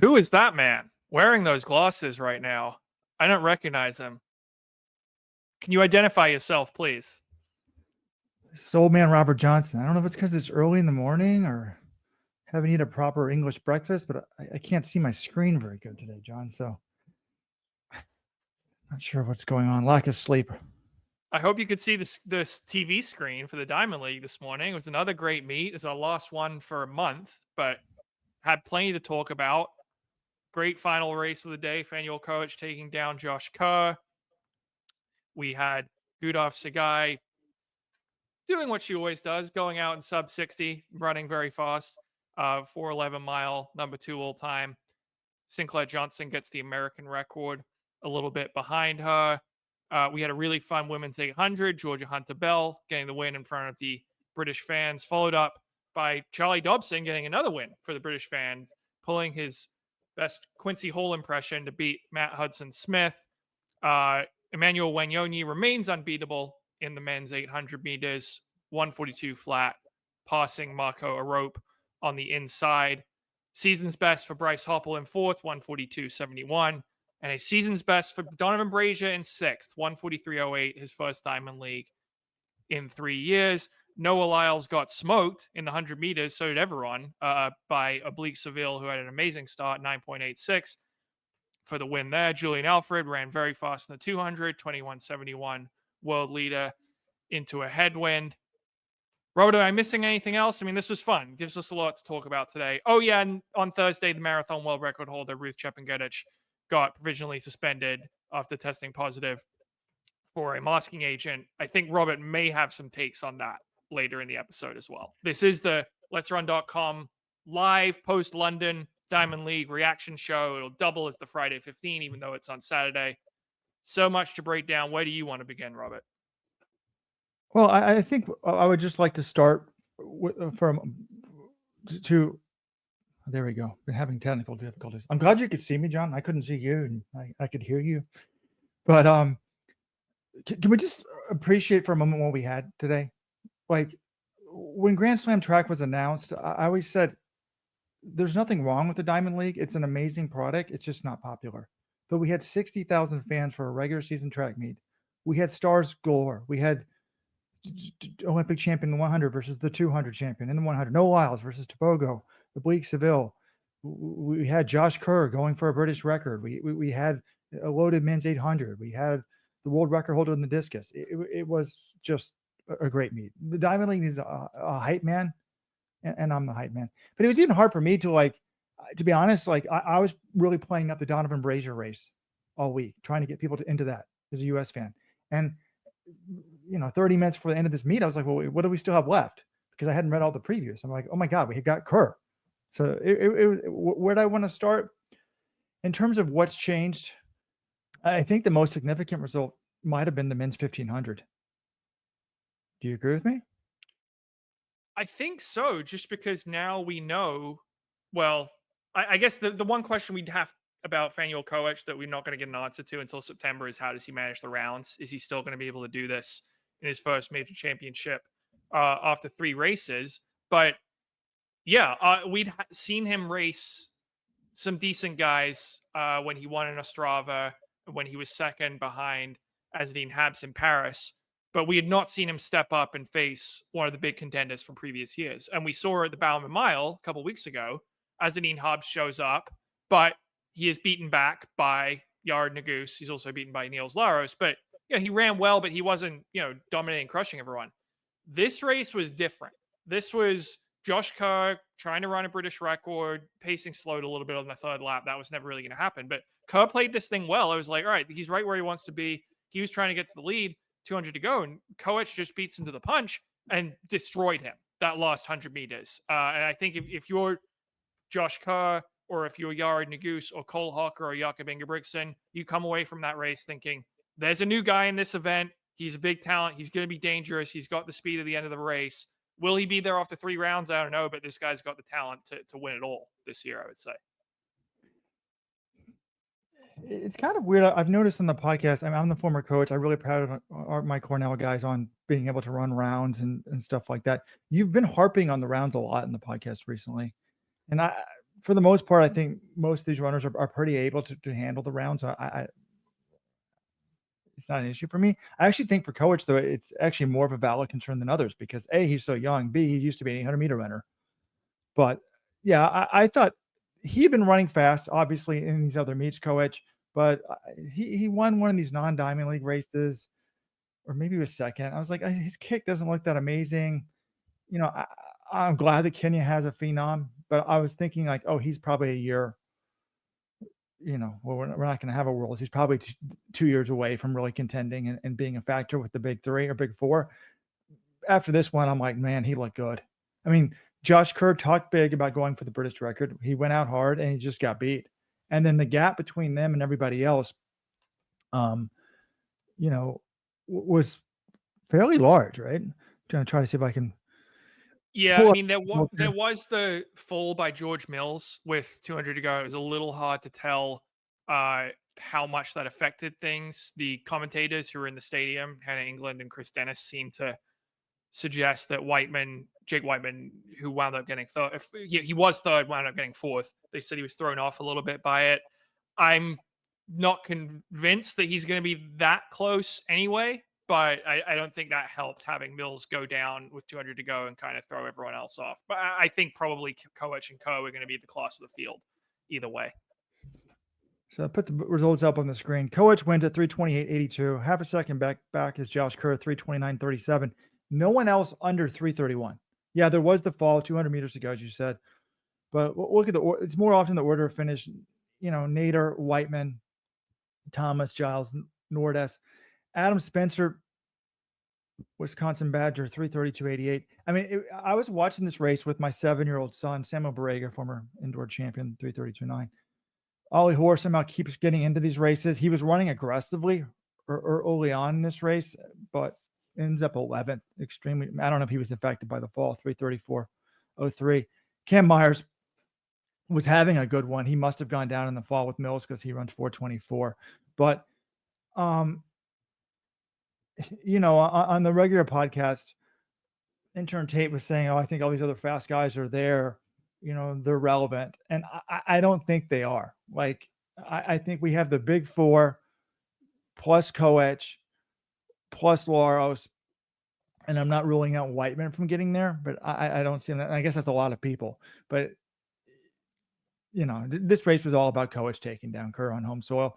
Who is that man wearing those glasses right now? I don't recognize him. Can you identify yourself, please? Soul man Robert Johnson. I don't know if it's because it's early in the morning or haven't eaten a proper English breakfast, but I can't see my screen very good today, John. So not sure what's going on. Lack of sleep. I hope you could see this TV screen for the Diamond League this morning. It was another great meet. It's our last one for a month, but had plenty to talk about. Great final race of the day. Phanuel Koech taking down Josh Kerr. We had Gudaf Tsegay doing what she always does, going out in sub 60, running very fast. 4:11 mile, number 2 all time. Sinclaire Johnson gets the American record a little bit behind her. We had a really fun women's 800. Georgia Hunter Bell getting the win in front of the British fans, followed up by Charlie Dobson getting another win for the British fans, pulling his best Quincy Hall impression to beat Matt Hudson Smith. Emmanuel Wanyoyi remains unbeatable in the men's 800 meters, 142 flat, passing Marco Arop on the inside. Season's best for Bryce Hoppel in fourth, 142.71. And a season's best for Donavan Brazier in sixth, 143.08, his first Diamond League in 3 years. Noah Lyles got smoked in the 100 meters, so did everyone, by Oblique Seville, who had an amazing start, 9.86 for the win there. Julian Alfred ran very fast in the 200, 21.71, world leader into a headwind. Robert, am I missing anything else? I mean, this was fun. Gives us a lot to talk about today. Oh, yeah, and on Thursday, the marathon world record holder, Ruth Chepngetich, got provisionally suspended after testing positive for a masking agent. I think Robert may have some takes on that later in the episode as well. This is the Let'sRun.com live post-London Diamond League reaction show. It'll double as the Friday 15, even though it's on Saturday. So much to break down. Where do you want to begin, Robert? Well, I think I would just like to start there we go. Been having technical difficulties. I'm glad you could see me, John. I couldn't see you, and I could hear you. But can we just appreciate for a moment what we had today? Like when Grand Slam track was announced, I always said there's nothing wrong with the Diamond League. It's an amazing product. It's just not popular. But we had 60,000 fans for a regular season track meet. We had stars galore. We had Olympic champion in the 100 versus the 200 champion in the 100. No Lyles versus Tobogo. Oblique Seville. We had Josh Kerr going for a British record. We had a loaded men's 800. We had the world record holder in the discus. It was just a great meet. The Diamond League is a hype man, and I'm the hype man. But it was even hard for me to be honest, I was really playing up the Donavan Brazier race all week, trying to get people into that as a U.S. fan. And 30 minutes before the end of this meet, I was like, well, what do we still have left? Because I hadn't read all the previews. I'm like, oh my God, we got Kerr. So where do I want to start? In terms of what's changed, I think the most significant result might have been the men's 1500. Do you agree with me? I think so, just because now we know, well, I guess the one question we'd have about Phanuel Koech that we're not going to get an answer to until September is how does he manage the rounds? Is he still going to be able to do this in his first major championship after 3 races? But yeah, we'd seen him race some decent guys when he won in Ostrava, when he was second behind Azzedine Habs in Paris. But we had not seen him step up and face one of the big contenders from previous years. And we saw at the Bowerman Mile a couple of weeks ago, Azzedine Habs shows up, but he is beaten back by Yared Nuguse. He's also beaten by Niels Laros. But he ran well, but he wasn't, dominating, crushing everyone. This race was different. This was Josh Kerr trying to run a British record, pacing slowed a little bit on the third lap. That was never really going to happen. But Kerr played this thing well. I was like, all right, he's right where he wants to be. He was trying to get to the lead, 200 to go, and Koech just beats him to the punch and destroyed him that last 100 meters. And I think if you're Josh Kerr, or if you're Yared Nuguse or Cole Hawker or Jakob Ingebrigtsen, you come away from that race thinking, there's a new guy in this event. He's a big talent. He's going to be dangerous. He's got the speed at the end of the race. Will he be there after 3 rounds? I don't know, but this guy's got the talent to win it all this year, I would say. It's kind of weird. I've noticed on the podcast, I'm the former coach. I'm really proud of my Cornell guys on being able to run rounds and stuff like that. You've been harping on the rounds a lot in the podcast recently. And for the most part, I think most of these runners are pretty able to handle the rounds. It's not an issue for me. I actually think for Koech, though, it's actually more of a valid concern than others because A, he's so young. B, he used to be an 800-meter runner. But yeah, I thought he'd been running fast, obviously, in these other meets, Koech, but he won one of these non-Diamond League races, or maybe he was second. I was like, his kick doesn't look that amazing. I'm glad that Kenya has a phenom, but I was thinking like, oh, he's probably a year. Well, we're not going to have a Worlds. He's probably 2 years away from really contending and being a factor with the big three or big four. After this one, I'm like, man, he looked good. I mean, Josh Kerr talked big about going for the British record. He went out hard and he just got beat. And then the gap between them and everybody else, was fairly large, right? I'm going to try to see if I can Yeah, pull I up. mean there was the fall by George Mills with 200 to go. It was a little hard to tell how much that affected things. The commentators who were in the stadium, Hannah England and Chris Dennis, seemed to suggest that Jake Whiteman, who wound up getting third, he was third, wound up getting fourth. They said he was thrown off a little bit by it. I'm not convinced that he's going to be that close anyway, but I don't think that helped having Mills go down with 200 to go and kind of throw everyone else off. But I think probably Koech and Co are going to be the class of the field either way. So I put the results up on the screen. Koech wins at 328.82. Half a second back is Josh Kerr, 329.37. No one else under 331. Yeah, there was the fall, 200 meters to go, as you said. But look at it's more often the order of finish. Nader, Whiteman, Thomas, Giles, Nordes, Adam Spencer, Wisconsin Badger, 332.88. I mean, I was watching this race with my 7-year-old son, Samuel Borrega, former indoor champion, 332.9. Ollie Hoare somehow keeps getting into these races. He was running aggressively early on in this race, but ends up 11th. Extremely. I don't know if he was affected by the fall. 334.03. Cam Myers was having a good one. He must have gone down in the fall with Mills because he runs 424. But, on the regular podcast, intern Tate was saying, "Oh, I think all these other fast guys are there. They're relevant," and I don't think they are. Like, I think we have the big four plus Koech plus Laros, and I'm not ruling out Whiteman from getting there, but I don't see that. I guess that's a lot of people, but this race was all about Koech taking down Kerr on home soil.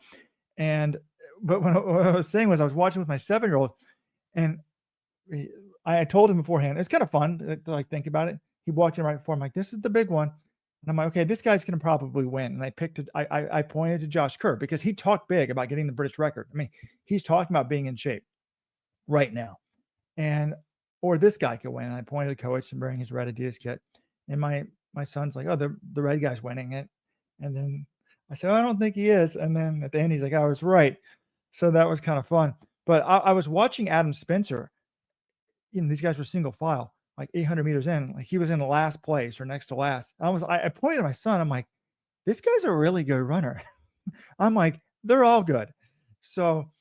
But what I was saying was I was watching with my 7-year-old, and I told him beforehand, it's kind of fun to think about it. He walked in right before. I'm like, this is the big one. And I'm like, okay, this guy's going to probably win. And I pointed to Josh Kerr because he talked big about getting the British record. I mean, he's talking about being in shape right now. Or this guy could win. And I pointed to Koech and wearing his red Adidas kit. And my son's like, oh, the red guy's winning it. And then I said, oh, I don't think he is. And then at the end, he's like, I was right. So that was kind of fun. But I was watching Adam Spencer. These guys were single file, like 800 meters in. Like he was in the last place or next to last. I pointed to my son. I'm like, this guy's a really good runner. I'm like, they're all good. So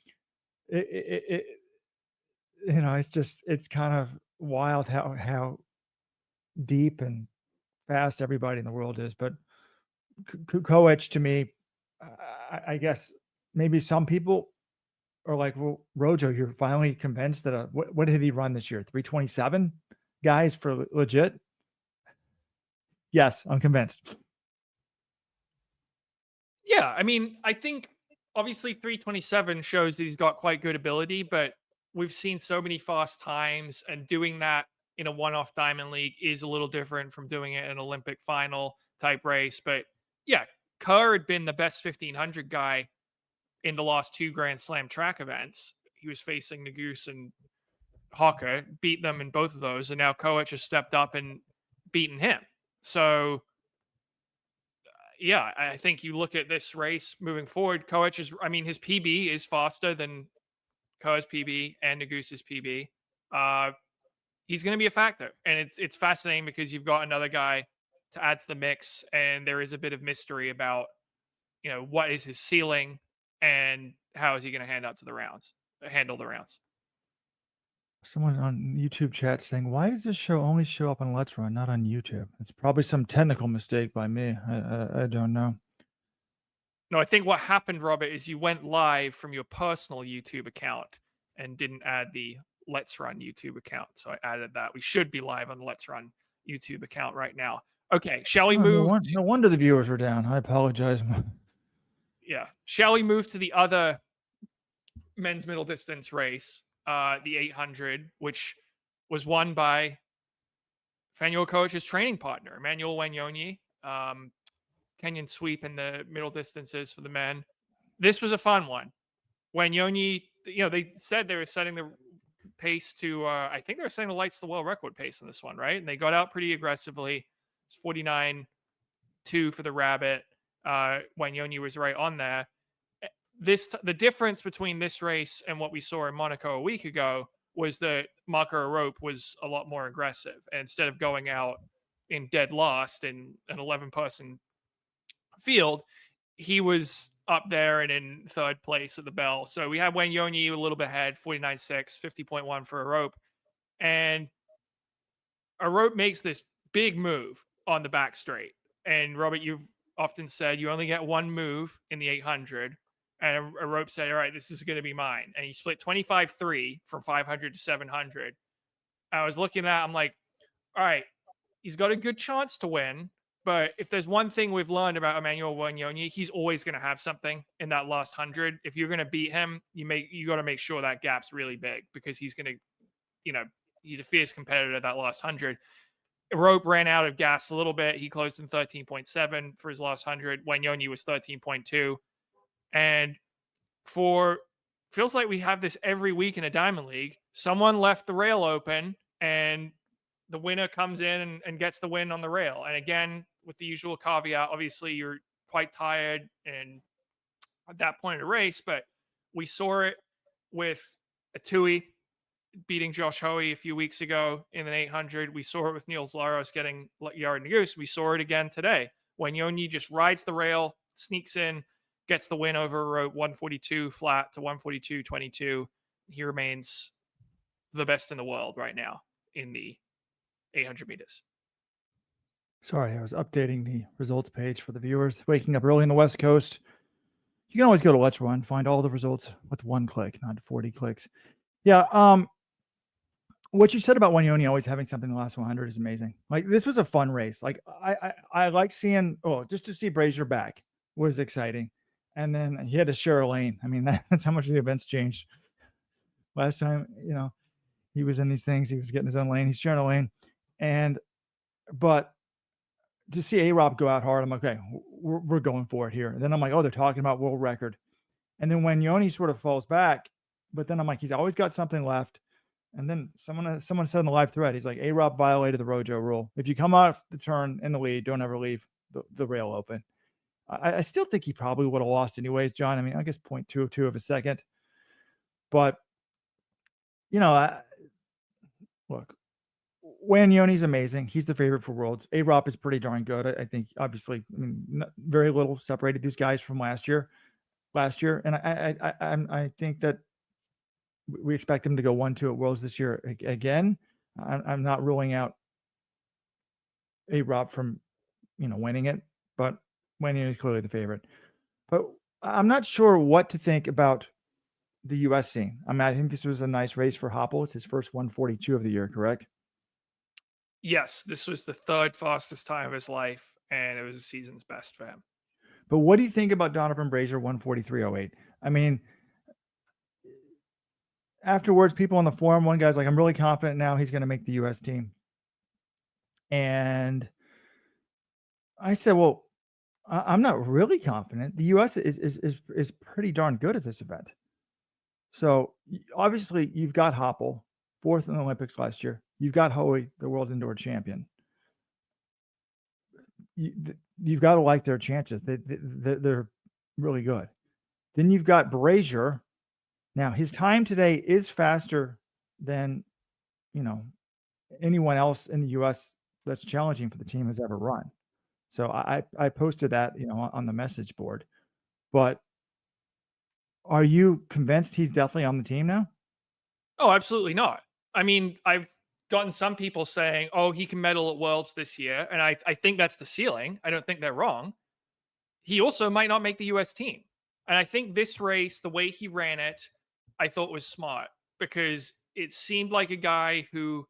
it's kind of wild how deep and fast everybody in the world is. But Koech to me, I guess maybe some people are like, well, Rojo, you're finally convinced that what did he run this year? 327 guys for legit? Yes, I'm convinced. Yeah, I mean, I think obviously 327 shows that he's got quite good ability, but we've seen so many fast times, and doing that in a one-off Diamond League is a little different from doing it in an Olympic final type race. But yeah, Kerr had been the best 1500 guy in the last two Grand Slam track events. He was facing Nagus and Hawker, beat them in both of those, and now Koech has stepped up and beaten him. So yeah, I think you look at this race moving forward. Koech is, I mean, his PB is faster than Kerr's PB and Nagus's PB. He's going to be a factor, and it's fascinating because you've got another guy to add to the mix, and there is a bit of mystery about what is his ceiling and how is he going to handle the rounds. Someone on YouTube chat saying, "Why does this show only show up on Let's Run, not on YouTube?" It's probably some technical mistake by me. I don't know. No, I think what happened, Robert, is you went live from your personal YouTube account and didn't add the Let's Run YouTube account. So I added that. We should be live on the Let's Run YouTube account right now. Okay, shall we Oh, move? no wonder the viewers were down. I apologize. Yeah, shall we move to the other men's middle distance race, the 800, which was won by Phanuel Koech's training partner, Emmanuel Wanyoyi. Kenyan sweep in the middle distances for the men. This was a fun one. Wanyonyi, they said they were setting the pace to, I think they were setting the lights the world record pace in this one, right? And they got out pretty aggressively. It's 49.2 for the rabbit. Wanyonyi was right on there. The difference between this race and what we saw in Monaco a week ago was that Marco Arop was a lot more aggressive. And instead of going out in dead last in an 11-person field, he was up there and in third place at the bell. So we had Wanyonyi a little bit ahead, 49.6, 50.1 for Arop. And Arop makes this big move on the back straight. And Robert, you've often said you only get one move in the 800. And Arop said, all right, this is going to be mine. And he split 25-3 from 500 to 700. I was looking at, I'm like, all right, he's got a good chance to win. But if there's one thing we've learned about Emmanuel Wanyoyi, he's always going to have something in that last 100. If you're going to beat him, you got to make sure that gap's really big, because he's going to, he's a fierce competitor that last 100. Rope ran out of gas a little bit. He closed in 13.7 for his last 100. Wanyonyi was 13.2. And feels like we have this every week in a Diamond League. Someone left the rail open and the winner comes in and gets the win on the rail. And again, with the usual caveat, obviously you're quite tired and at that point of the race, but we saw it with Atui beating Josh Hoey a few weeks ago in an 800. We saw it with Niels Laros getting Yard and Goose. We saw it again today. Wanyonyi just rides the rail, sneaks in, gets the win over Rope 142 flat to 142.22. He remains the best in the world right now in the 800 meters. Sorry, I was updating the results page for the viewers. Waking up early in the West Coast. You can always go to Let's Run, find all the results with one click, not 40 clicks. Yeah, what you said about Wanyonyi always having something in the last 100 is amazing. Like, this was a fun race. Like, I like seeing, just to see Brazier back was exciting. And then he had to share a lane. I mean, that's how much the events changed. Last time, he was in these things, he was getting his own lane, he's sharing a lane. But to see Arop go out hard, I'm like, okay, we're going for it here. And then I'm like, they're talking about world record. And then when Yoni sort of falls back, but then I'm like, he's always got something left. And then someone said in the live thread, he's like, Arop violated the Rojo rule. If you come off the turn in the lead, don't ever leave the rail open. I still think he probably would have lost anyways, John. I mean, I guess 0.202 of a second. But, look, Wanyoni's amazing. He's the favorite for Worlds. Arop is pretty darn good. I think, obviously, very little separated these guys from last year. And I think that we expect him to go 1-2 at Worlds this year again. I'm not ruling out Arop from, winning it, but Wanyoni is clearly the favorite. But I'm not sure what to think about the U.S. scene. I mean, I think this was a nice race for Hoppel. It's his first 142 of the year, correct? Yes, this was the third fastest time of his life, and it was a season's best for him. But what do you think about Donavan Brazier 143.08? I mean, afterwards, people on the forum, one guy's like, I'm really confident now he's going to make the U.S. team. And I said, well, I'm not really confident. The U.S. is pretty darn good at this event. So obviously you've got Hoppel, fourth in the Olympics last year. You've got Hoey, the world indoor champion. You've got to like their chances. They're really good. Then you've got Brazier. Now, his time today is faster than, anyone else in the U.S. that's challenging for the team has ever run. So I posted that, on the message board. But are you convinced he's definitely on the team now? Oh, absolutely not. I mean, I've gotten some people saying, "Oh, he can medal at Worlds this year," and I think that's the ceiling. I don't think they're wrong. He also might not make the US team. And I think this race, the way he ran it, I thought was smart because it seemed like a guy who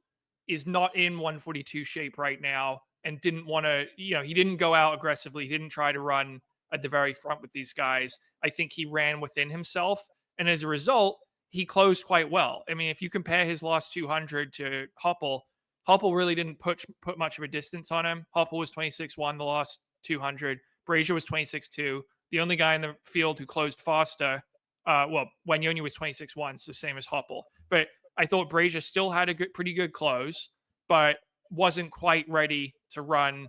is not in 142 shape right now and didn't want to, he didn't go out aggressively. He didn't try to run at the very front with these guys. I think he ran within himself. And as a result, he closed quite well. I mean, if you compare his last 200 to Hoppel, Hoppel really didn't put much of a distance on him. Hoppel was 26-1 the last 200. Brazier was 26-2. The only guy in the field who closed faster, Wanyonyi was 26-1, so same as Hoppel. But I thought Brazier still had a pretty good close, but wasn't quite ready to run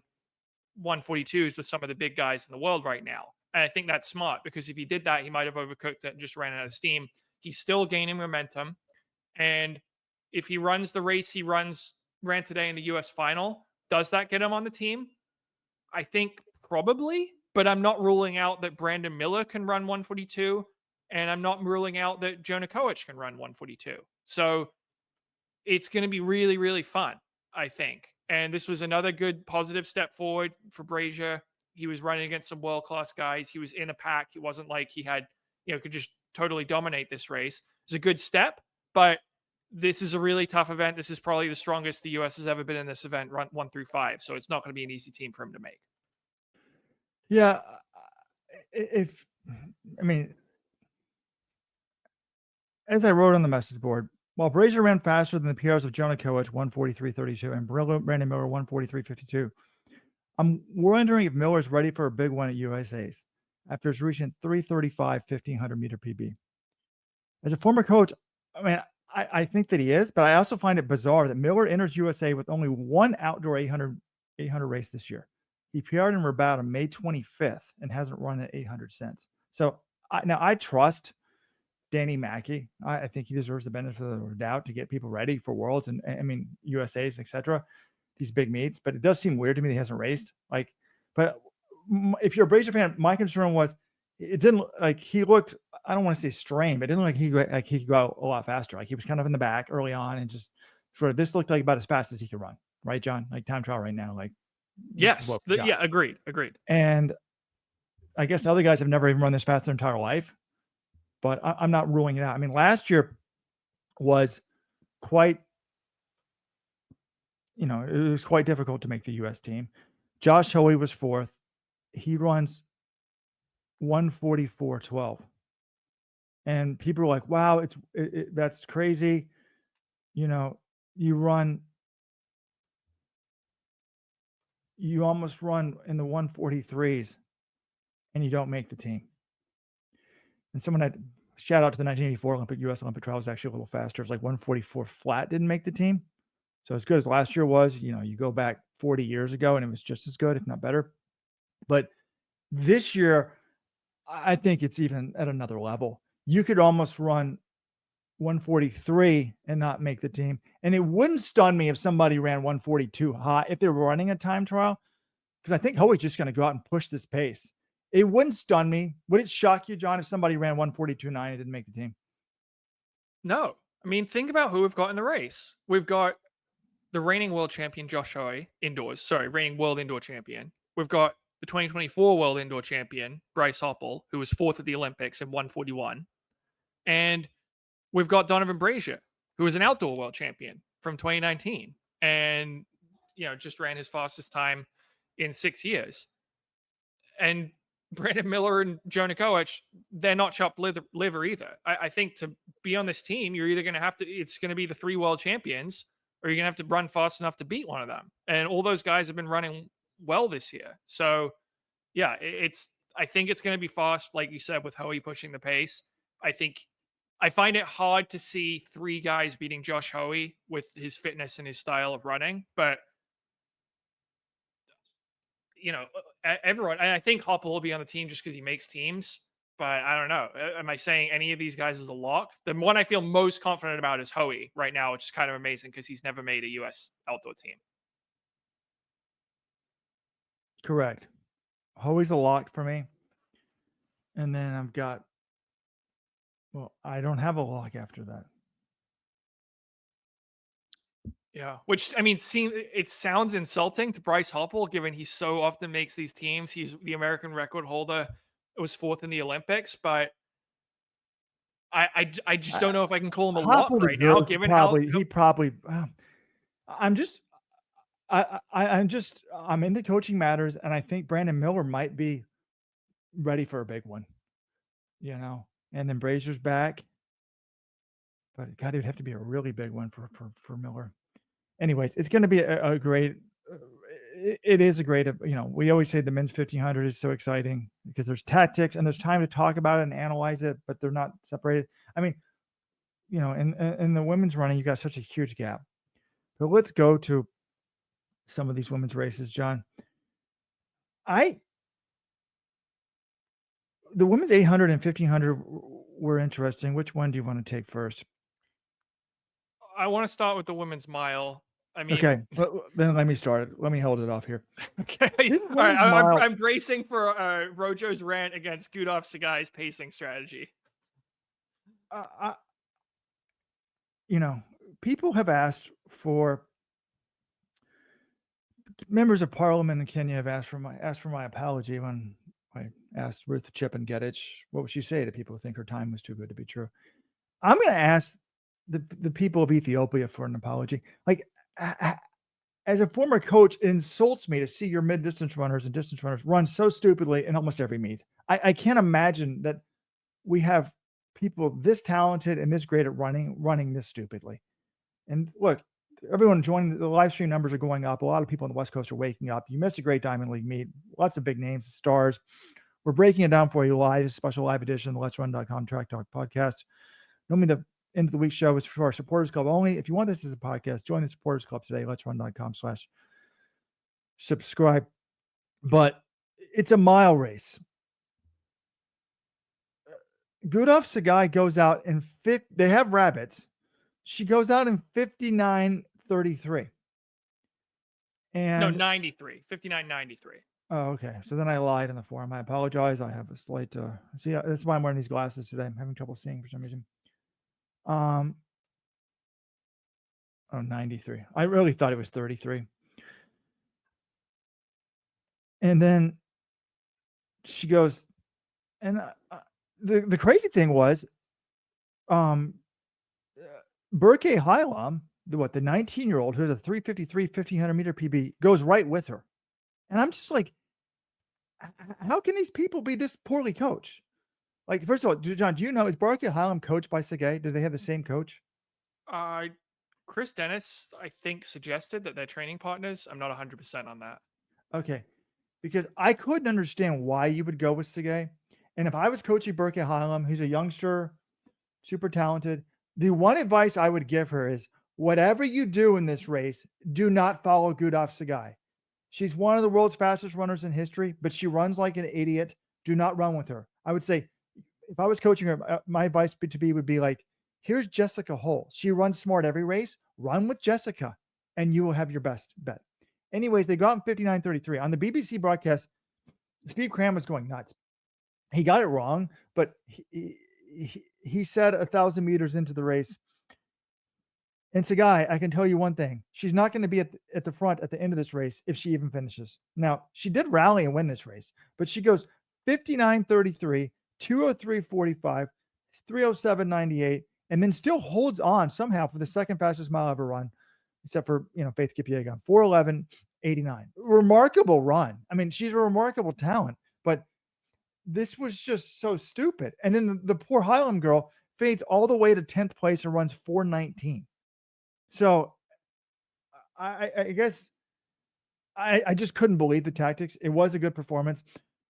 142s with some of the big guys in the world right now. And I think that's smart because if he did that, he might have overcooked it and just ran out of steam. He's still gaining momentum. And if he runs the race ran today in the US final, does that get him on the team? I think probably, but I'm not ruling out that Brandon Miller can run 142, and I'm not ruling out that Jonah Koech can run 142. So it's going to be really, really fun, I think. And this was another good positive step forward for Brazier. He was running against some world class guys. He was in a pack. It wasn't like he had, could just totally dominate this race. It's a good step, but this is a really tough event. This is probably the strongest the US has ever been in this event, run 1 through 5. So it's not going to be an easy team for him to make. Yeah, if I mean, as I wrote on the message board, while Brazier ran faster than the PRs of Jonah Koech 143.32 and Brandon Miller 143.52, I'm wondering if Miller's ready for a big one at USA's after his recent 335 1500 meter PB. As a former coach, I mean, I think that he is, but I also find it bizarre that Miller enters USA with only one outdoor 800 race this year. He PR'd in Rabat on May 25th and hasn't run at 800 since. So now I trust Danny Mackey. I think he deserves the benefit of the doubt to get people ready for Worlds and I mean USA's, etc. These big meets, but it does seem weird to me that he hasn't raced. But if you're a Brazier fan, my concern was it didn't like he looked. I don't want to say strained, but it didn't look like he could go a lot faster. Like he was kind of in the back early on and just sort of this looked like about as fast as he could run, right, John? Like time trial right now, like yes, yeah, agreed. And I guess other guys have never even run this fast their entire life, but I'm not ruling it out. I mean, last year was quite, it was quite difficult to make the U.S. team. Josh Hoey was fourth. He runs 144.12. And people are like, wow, that's crazy. You almost run in the 143s and you don't make the team. And someone had shout out to the 1984 US Olympic trial was actually a little faster. It was like 144 flat, didn't make the team. So as good as last year was, you go back 40 years ago and it was just as good, if not better. But this year, I think it's even at another level. You could almost run 143 and not make the team. And it wouldn't stun me if somebody ran 142 hot if they were running a time trial, because I think Hoey's just going to go out and push this pace. It wouldn't stun me. Would it shock you, John, if somebody ran 142.9 and didn't make the team? No. I mean, think about who we've got in the race. We've got the reigning world champion Josh Hoey indoors. Sorry, reigning world indoor champion. We've got the 2024 world indoor champion Bryce Hoppel, who was fourth at the Olympics in 141, and we've got Donavan Brazier, who was an outdoor world champion from 2019, and just ran his fastest time in 6 years. And Brandon Miller and Jonah Koech, they're not chopped liver either. I think to be on this team, you're either going to have to, it's going to be the 3 world champions, or you're going to have to run fast enough to beat one of them. And all those guys have been running well this year. So, yeah, I think it's going to be fast, like you said, with Hoey pushing the pace. I find it hard to see 3 guys beating Josh Hoey with his fitness and his style of running, but everyone, and I think Hoppel will be on the team just because he makes teams, but I don't know. Am I saying any of these guys is a lock? The one I feel most confident about is Hoey right now, which is kind of amazing because he's never made a U.S. outdoor team. Correct. Hoey's a lock for me. And then I don't have a lock after that. Yeah, which I mean, it sounds insulting to Bryce Hoppel, given he so often makes these teams. He's the American record holder. It was fourth in the Olympics, but I just I, don't know if I can call him a lock Hoppel right now, deserves to given how. probably. I'm just I'm into coaching matters, and I think Brandon Miller might be ready for a big one, and then Brazier's back, but God, it would have to be a really big one for Miller. Anyways, it's going to be a great. It is a great. We always say the men's 1500 is so exciting because there's tactics and there's time to talk about it and analyze it, but they're not separated. I mean, in the women's running, you got such a huge gap. But let's go to some of these women's races, John. The women's 800 and 1500 were interesting. Which one do you want to take first? I want to start with the women's mile. I mean, okay, then let me start it. Let me hold it off here. Okay, all right. I'm bracing for Rojo's rant against Gudaf Tsegay's pacing strategy. People have asked for. Members of Parliament in Kenya have asked for my apology when I asked Ruth Chepngetich what would she say to people who think her time was too good to be true. I'm going to ask the people of Ethiopia for an apology. Like, as a former coach, it insults me to see your mid-distance runners and distance runners run so stupidly in almost every meet. I can't imagine that we have people this talented and this great at running this stupidly. And look, everyone joining the live stream numbers are going up. A lot of people on the West Coast are waking up. You missed a great Diamond League meet. Lots of big names, stars. We're breaking it down for you live, special live edition of the Let'sRun.com Track Talk podcast. Normally, the end of the week show is for our supporters club only. If you want this as a podcast, join the supporters club today, Let'sRun.com/subscribe. But it's a mile race. Gudaf Tsegay goes out in they have rabbits. She goes out in 59:33. No, 93, 59:93. Oh, okay. So then I lied in the forum. I apologize. I have a slight see. That's why I'm wearing these glasses today. I'm having trouble seeing for some reason. 93. I really thought it was 33. And then she goes, and the crazy thing was, Burke Hylam, the 19-year-old who has a 3:53 1500 meter PB, goes right with her. And I'm just like, how can these people be this poorly coached? Like, first of all, John, do you know, is Burke Hylam coached by Tsegay? Do they have the same coach? Chris Dennis, I think, suggested that they're training partners. I'm not 100% on that. Okay. Because I couldn't understand why you would go with Tsegay. And if I was coaching Burke Hylam, who's a youngster, super talented, the one advice I would give her is, whatever you do in this race, do not follow Gudaf Tsegay. She's one of the world's fastest runners in history, but she runs like an idiot. Do not run with her. I would say, if I was coaching her, my advice would be like, here's Jessica Hull. She runs smart every race. Run with Jessica, and you will have your best bet. Anyways, they got in 59:33. On the BBC broadcast, Steve Cram was going nuts. He got it wrong, but he said 1,000 meters into the race. And Tsegay, I can tell you one thing. She's not going to be at the front at the end of this race if she even finishes. Now, she did rally and win this race, but she goes 59:33, 2:03:45, 3:07:98, and then still holds on somehow for the second fastest mile ever run, except for, Faith Kipyegon, 4:11:89. Remarkable run. I mean, she's a remarkable talent, but this was just so stupid. And then the poor Hylam girl fades all the way to 10th place and runs 4:19. So I guess I just couldn't believe the tactics. It was a good performance.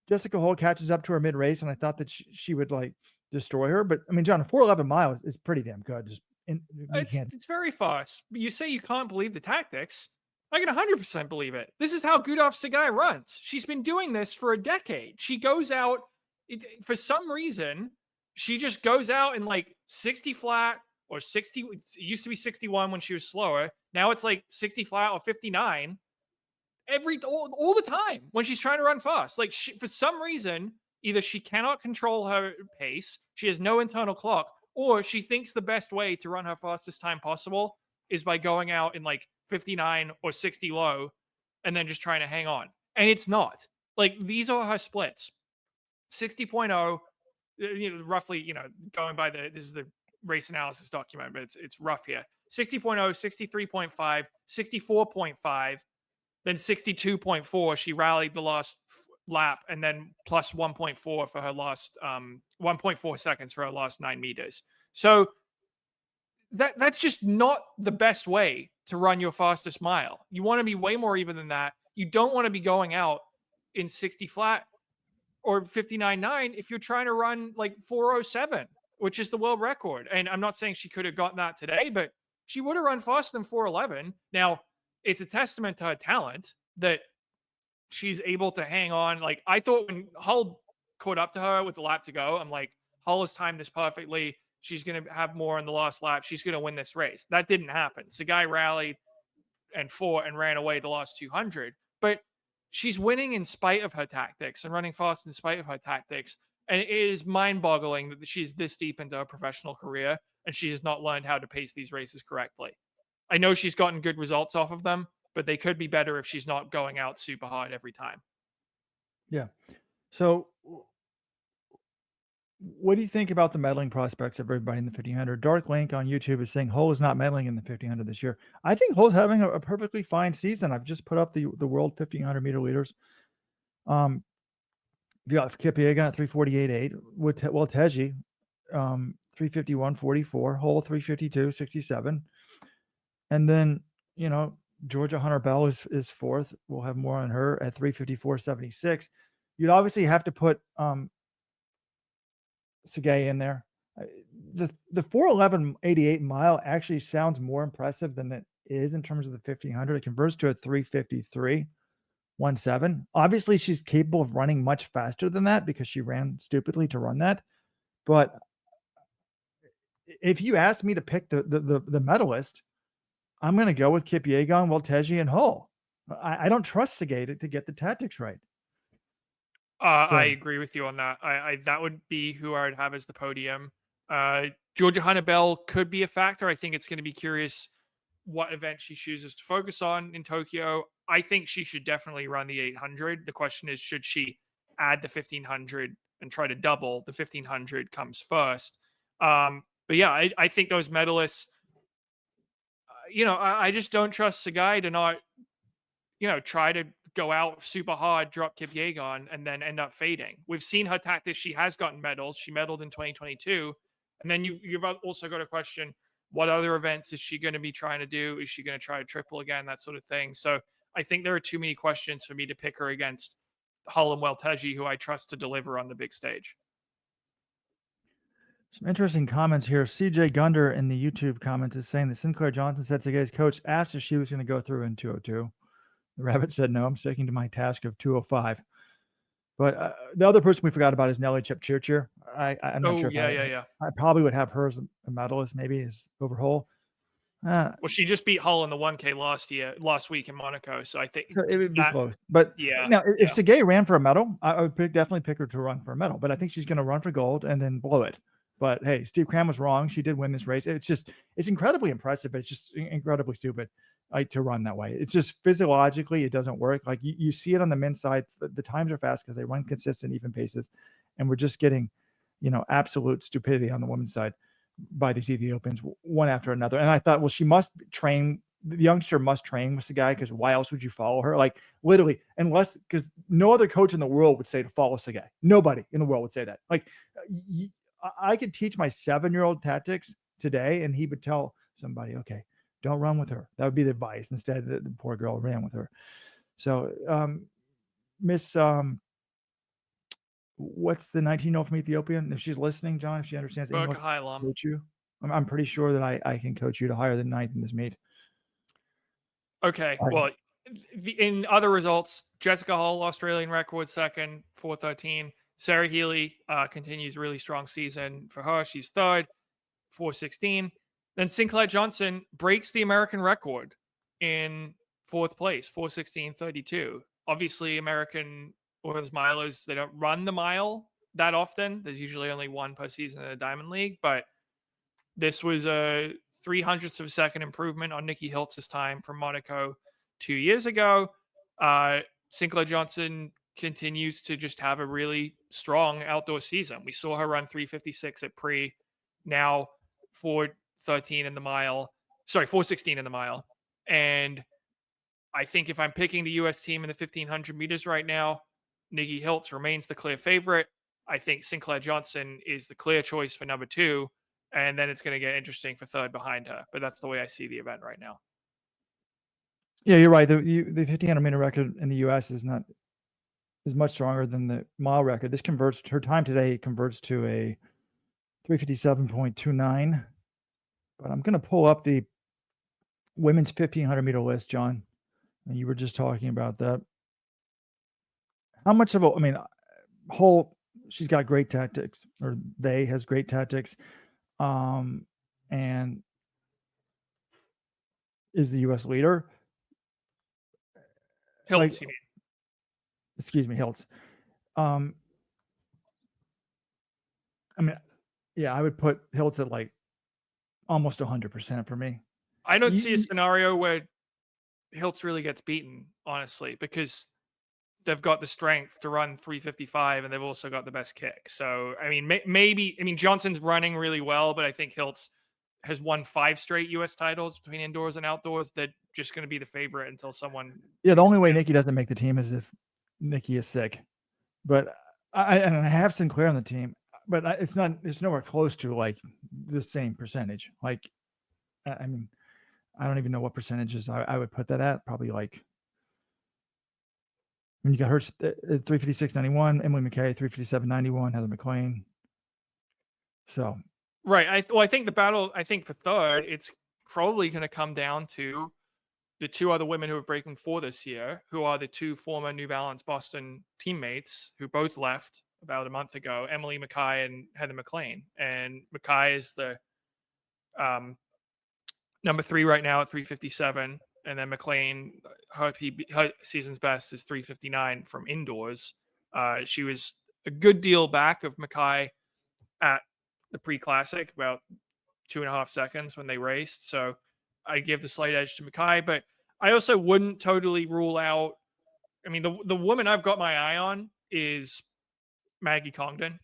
Jessica Hull catches up to her mid-race, and I thought that she would destroy her. But I mean, John, 4:11 miles is pretty damn good. It's very fast. You say you can't believe the tactics. I can 100% believe it. This is how Gudaf Tsegay runs. She's been doing this for a decade. She goes out, for some reason, she just goes out in 60 flat or 60. It used to be 61 when she was slower. Now it's 60 flat or 59 all the time when she's trying to run fast. For some reason, either she cannot control her pace, she has no internal clock, or she thinks the best way to run her fastest time possible is by going out in like 59 or 60 low and then just trying to hang on. And it's not. Like, these are her splits. 60.0, roughly, going by this is the race analysis document, but it's rough here. 60.0, 63.5, 64.5, then 62.4. She rallied the last lap, and then plus 1.4 for her last 1.4 seconds for her last 9 meters. So that's just not the best way to run your fastest mile. You want to be way more even than that. You don't want to be going out in 60 flat or 59.9 if you're trying to run like 407, which is the world record. And I'm not saying she could have gotten that today, but she would have run faster than 411. Now, it's a testament to her talent that she's able to hang on. Like, I thought when Hull caught up to her with the lap to go, I'm like, Hull has timed this perfectly. She's going to have more in the last lap. She's going to win this race. That didn't happen. Tsegay rallied and fought and ran away the last 200. But she's winning in spite of her tactics and running fast in spite of her tactics. And it is mind-boggling that she's this deep into her professional career and she has not learned how to pace these races correctly. I know she's gotten good results off of them, but they could be better if she's not going out super hard every time. Yeah. So what do you think about the medaling prospects of everybody in the 1500? Dark Link on YouTube is saying Hull is not medaling in the 1500 this year. I think Hull's having a perfectly fine season. I've just put up the world 1500 meter leaders. You got Kipyegon at 348.8, with Teji 351.44, Hull 352.67, and then Georgia Hunter Bell is fourth. We'll have more on her at 354.76. You'd obviously have to put Tsegay in there. The 411.88 mile actually sounds more impressive than it is in terms of the 1500. It converts to a 353.17. Obviously, she's capable of running much faster than that because she ran stupidly to run that. But if you ask me to pick the medalist, I'm going to go with Kipyegon, Welteji, and Hull. I don't trust Tsegay to get the tactics right. I agree with you on that. I that would be who I would have as the podium. Georgia Hunter Bell could be a factor. I think it's going to be curious what event she chooses to focus on in Tokyo. I think she should definitely run the 800. The question is, should she add the 1500 and try to double? The 1500 comes first. But yeah, I think those medalists, I just don't trust Tsegay to not, try to go out super hard, drop Kipyegon, and then end up fading. We've seen her tactics. She has gotten medals. She medaled in 2022. And then you've also got a question, what other events is she going to be trying to do? Is she going to try to triple again? That sort of thing. So I think there are too many questions for me to pick her against Hull and Welteji, who I trust to deliver on the big stage. Some interesting comments here. CJ Gunder in the YouTube comments is saying that Sinclaire Johnson said Tsegay's coach asked if she was going to go through in 202. The Rabbit said, no, I'm sticking to my task of 205. But the other person we forgot about is Nelly Chepchirchir. I'm not sure. Yeah. I probably would have her as a medalist, maybe as over Hull. Well, she just beat Hull in the 1K last week in Monaco. So I think so it would be close. But now, if Tsegay ran for a medal, I would definitely pick her to run for a medal. But I think she's going to run for gold and then blow it. But hey, Steve Cram was wrong. She did win this race. It's incredibly impressive, but it's just incredibly stupid to run that way. It's just physiologically, it doesn't work. Like you see it on the men's side. The times are fast because they run consistent, even paces. And we're just getting, absolute stupidity on the women's side by these Ethiopians, one after another. And I thought, well, she must train. The youngster must train with the guy because why else would you follow her? Like literally, unless because no other coach in the world would say to follow Tsegay. Nobody in the world would say that. Like I could teach my 7-year-old tactics today, and he would tell somebody, okay, don't run with her. That would be the advice. Instead, the poor girl ran with her. So, Miss, what's the 19-year-old from Ethiopia? If she's listening, John, if she understands English, coach you. I'm pretty sure that I can coach you to higher than 9th in this meet. Okay. Well, in other results, Jessica Hull, Australian record, second, 4:13. Sarah Healy continues a really strong season for her. She's third, 4:16. Then Sinclaire Johnson breaks the American record in fourth place, 4:16.32. Obviously, American or those milers, they don't run the mile that often. There's usually only one per season in the Diamond League, but this was a 0.03 of a second improvement on Nikki Hiltz's time from Monaco 2 years ago. Sinclaire Johnson continues to just have a really strong outdoor season. We saw her run 3:56 at pre, now 4:13 in the mile. Sorry, 4:16 in the mile. And I think if I'm picking the US team in the 1500 meters right now, Nikki Hiltz remains the clear favorite. I think Sinclaire Johnson is the clear choice for number 2, and then it's going to get interesting for third behind her. But that's the way I see the event right now. Yeah, you're right. The 1500 meter record in the US is much stronger than the mile record. This converts, her time today converts to a 3:57.29. But I'm going to pull up the women's 1500 meter list, John. And you were just talking about that. How much of she's got great tactics, or they has great tactics, and is the U.S. leader. Hiltz, you mean? Excuse me, Hiltz. I would put Hiltz at like almost 100% for me. I don't see a scenario where Hiltz really gets beaten, honestly, because they've got the strength to run 3:55 and they've also got the best kick. So, I mean, maybe Johnson's running really well, but I think Hiltz has won 5 straight U.S. titles between indoors and outdoors. They're just going to be the favorite until someone. Yeah, the only way Nikki doesn't make the team is if Nikki is sick. But I have Sinclaire on the team, but it's nowhere close to like the same percentage. Like, I mean, I don't even know what percentages I would put that at. Probably like, when you got her at 3:56.91, Emily McKay 3:57.91, Heather McLean. So, right. I think the battle, for third, it's probably going to come down to the 2 other women who are breaking 4 this year, who are the 2 former New Balance Boston teammates who both left about a month ago, Emily McKay and Heather McLean. And McKay is the number 3 right now at 3:57. And then McLean, her season's best is 3:59 from indoors. She was a good deal back of McKay at the pre-classic, about 2.5 seconds when they raced. So I give the slight edge to McKay, but I also wouldn't totally rule out. I mean, the woman I've got my eye on is Maggie Congdon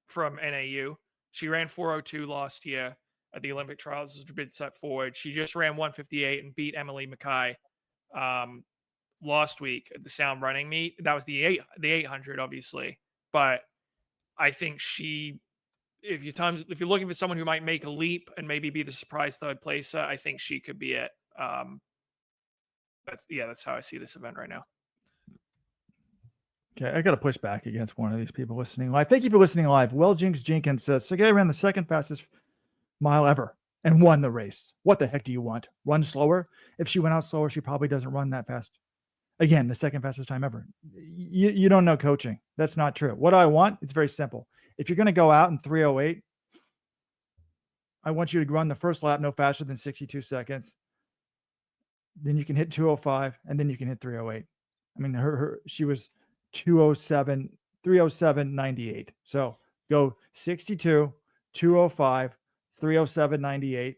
from NAU. She ran 4:02 last year at the Olympic trials as a bid set forward. She just ran 1:58 and beat Emily McKay last week at the Sound Running Meet. That was the 800, obviously, but I think if you're looking for someone who might make a leap and maybe be the surprise third placer, I think she could be it. That's how I see this event right now. Okay, I got to push back against one of these people listening live. Thank you for listening live. Well, Jinx Jenkins says Tsegay ran the second fastest mile ever and won the race. What the heck do you want? Run slower? If she went out slower, she probably doesn't run that fast. Again, the second fastest time ever. You don't know coaching. That's not true. What I want, it's very simple. If you're going to go out in 3:08, I want you to run the first lap no faster than 62 seconds. Then you can hit 2:05, and then you can hit 3:08. I mean, she was 2:07, 3:07.98. So go 62, 2:05, 3:07.98,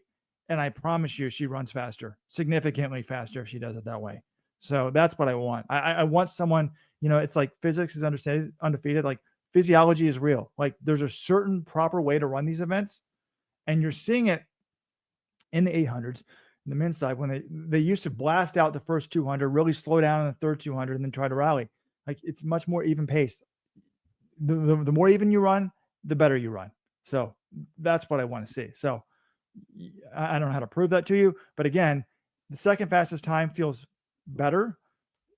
and I promise you she runs faster, significantly faster if she does it that way. So that's what I want. I want someone, it's like physics is undefeated. Like, physiology is real. Like, there's a certain proper way to run these events, and you're seeing it in the 800s. In the men's side, when they used to blast out the first 200, really slow down in the third 200, and then try to rally. Like, it's much more even paced. The more even you run, the better you run. So that's what I want to see. So I don't know how to prove that to you, but again, the second fastest time feels better,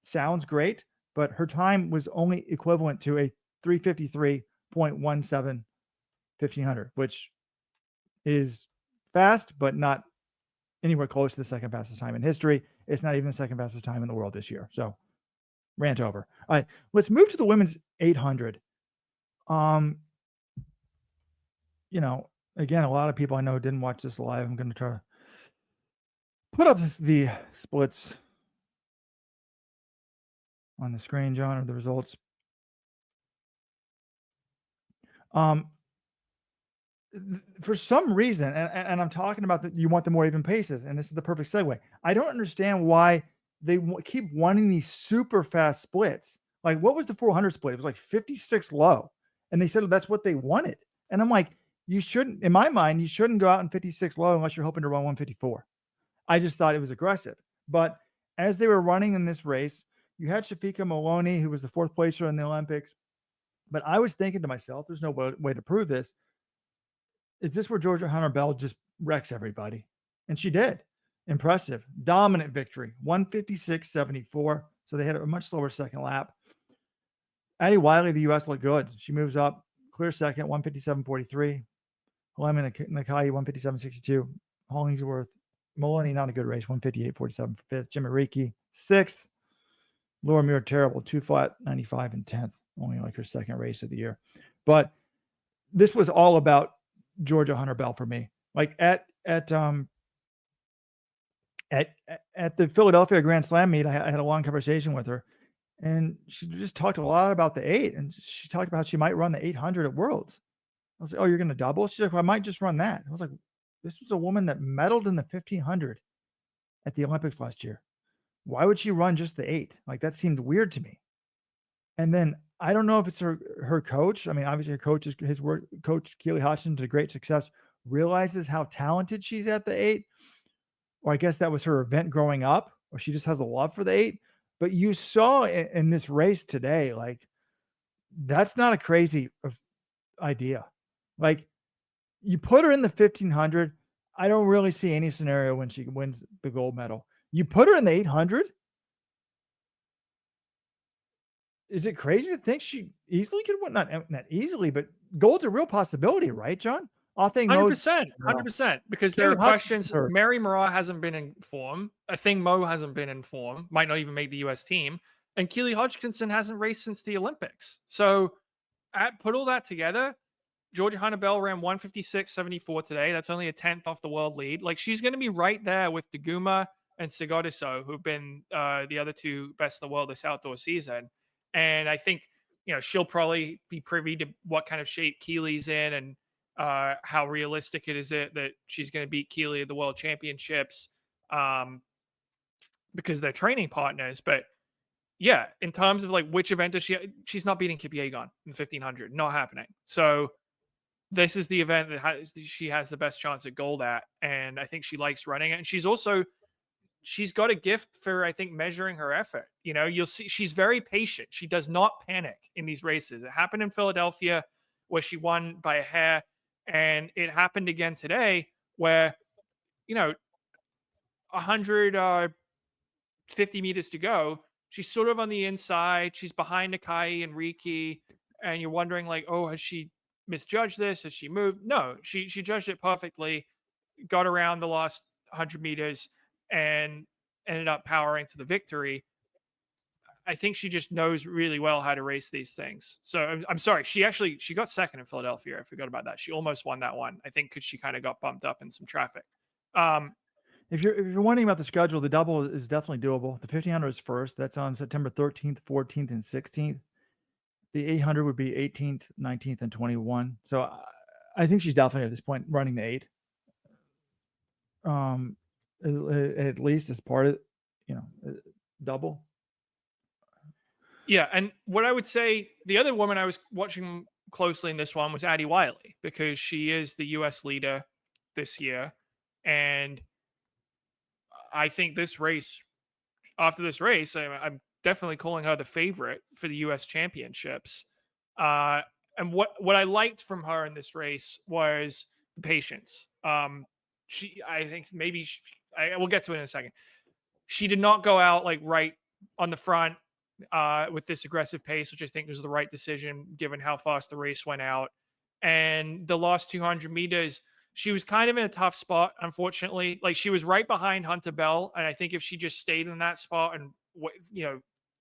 sounds great, but her time was only equivalent to a 3:53.17 1500, which is fast, but not anywhere close to the second fastest time in history. It's not even the second fastest time in the world this year. So, rant over. All right, let's move to the women's 800. Again, a lot of people I know didn't watch this live. I'm going to try to put up the splits on the screen, John, or the results. for some reason, and I'm talking about that you want the more even paces, and this is the perfect segue. I don't understand why they keep wanting these super fast splits. Like, what was the 400 split? It was like 56 low, and they said that's what they wanted. And I'm like, you shouldn't. In my mind, you shouldn't go out in 56 low unless you're hoping to run 154. I just thought it was aggressive. But as they were running in this race, you had Shafika Maloney, who was the fourth placer in the Olympics. But I was thinking to myself, there's no way to prove this. Is this where Georgia Hunter Bell just wrecks everybody? And she did. Impressive. Dominant victory. 156.74. So they had a much slower second lap. Addie Wiley, the U.S. looked good. She moves up. Clear second, 157.43. Helena Nakai, 157.62. Hollingsworth, Maloney, not a good race, 158.47 for fifth. Jimmy Reiki, sixth. Laura Muir, terrible, 2 flat, 95 and 10th. Only like her second race of the year. But this was all about Georgia Hunter Bell for me. Like at the Philadelphia Grand Slam meet, I had a long conversation with her, and she just talked a lot about the 8, and she talked about how she might run the 800 at Worlds. I was like, "Oh, you're going to double?" She's like, "Well, I might just run that." I was like, "This was a woman that medaled in the 1500 at the Olympics last year. Why would she run just the 8? Like, that seemed weird to me." And then I don't know if it's her coach. I mean, obviously her coach is his work coach, Keely Hodgson, to great success, realizes how talented she's at the 8. Or I guess that was her event growing up, or she just has a love for the 8. But you saw in this race today, like, that's not a crazy idea. Like, you put her in the 1500. I don't really see any scenario when she wins the gold medal. You put her in the 800. Is it crazy to think she easily could win? Not easily, but gold's a real possibility, right, John? Athing MU, 100%, because there Kelly are questions. Hutchinson. Mary Moraa hasn't been in form. Athing MU hasn't been in form. Might not even make the U.S. team. And Keely Hodgkinson hasn't raced since the Olympics. So put all that together. Georgia Hunter Bell ran 156.74 today. That's only a 10th off the world lead. Like, she's going to be right there with Daguma and Sigodiso, who've been the other two best in the world this outdoor season. And I think, she'll probably be privy to what kind of shape Keely's in, and how realistic it is that she's going to beat Keely at the World Championships, because they're training partners. But yeah, in terms of like which event does she's not beating Kipyegon in 1500, not happening. So this is the event that she has the best chance at gold at, and I think she likes running it. And she's got a gift for, I think, measuring her effort. You'll see she's very patient. She does not panic in these races. It happened in Philadelphia where she won by a hair, and it happened again today where 150 meters to go, she's sort of on the inside. She's behind Nakai and Riki, and you're wondering, like, oh, has she misjudged this? Has she moved? No, she judged it perfectly, got around the last 100 meters, and ended up powering to the victory. I think she just knows really well how to race these things. So I'm sorry, she got second in Philadelphia. I forgot about that. She almost won that one, I think, because she kind of got bumped up in some traffic. If you're wondering about the schedule, the double is definitely doable. The 1500 is first. That's on September 13th, 14th, and 16th. The 800 would be 18th, 19th, and 21. So I think she's definitely at this point running the 8. At least as part of, double. Yeah, and what I would say, the other woman I was watching closely in this one was Addie Wiley, because she is the U.S. leader this year, and I think after this race, I'm definitely calling her the favorite for the U.S. championships. And what I liked from her in this race was the patience. I think maybe we'll get to it in a second. She did not go out like right on the front with this aggressive pace, which I think was the right decision given how fast the race went out. And the last 200 meters, she was kind of in a tough spot, unfortunately. Like, she was right behind Hunter Bell, and I think if she just stayed in that spot and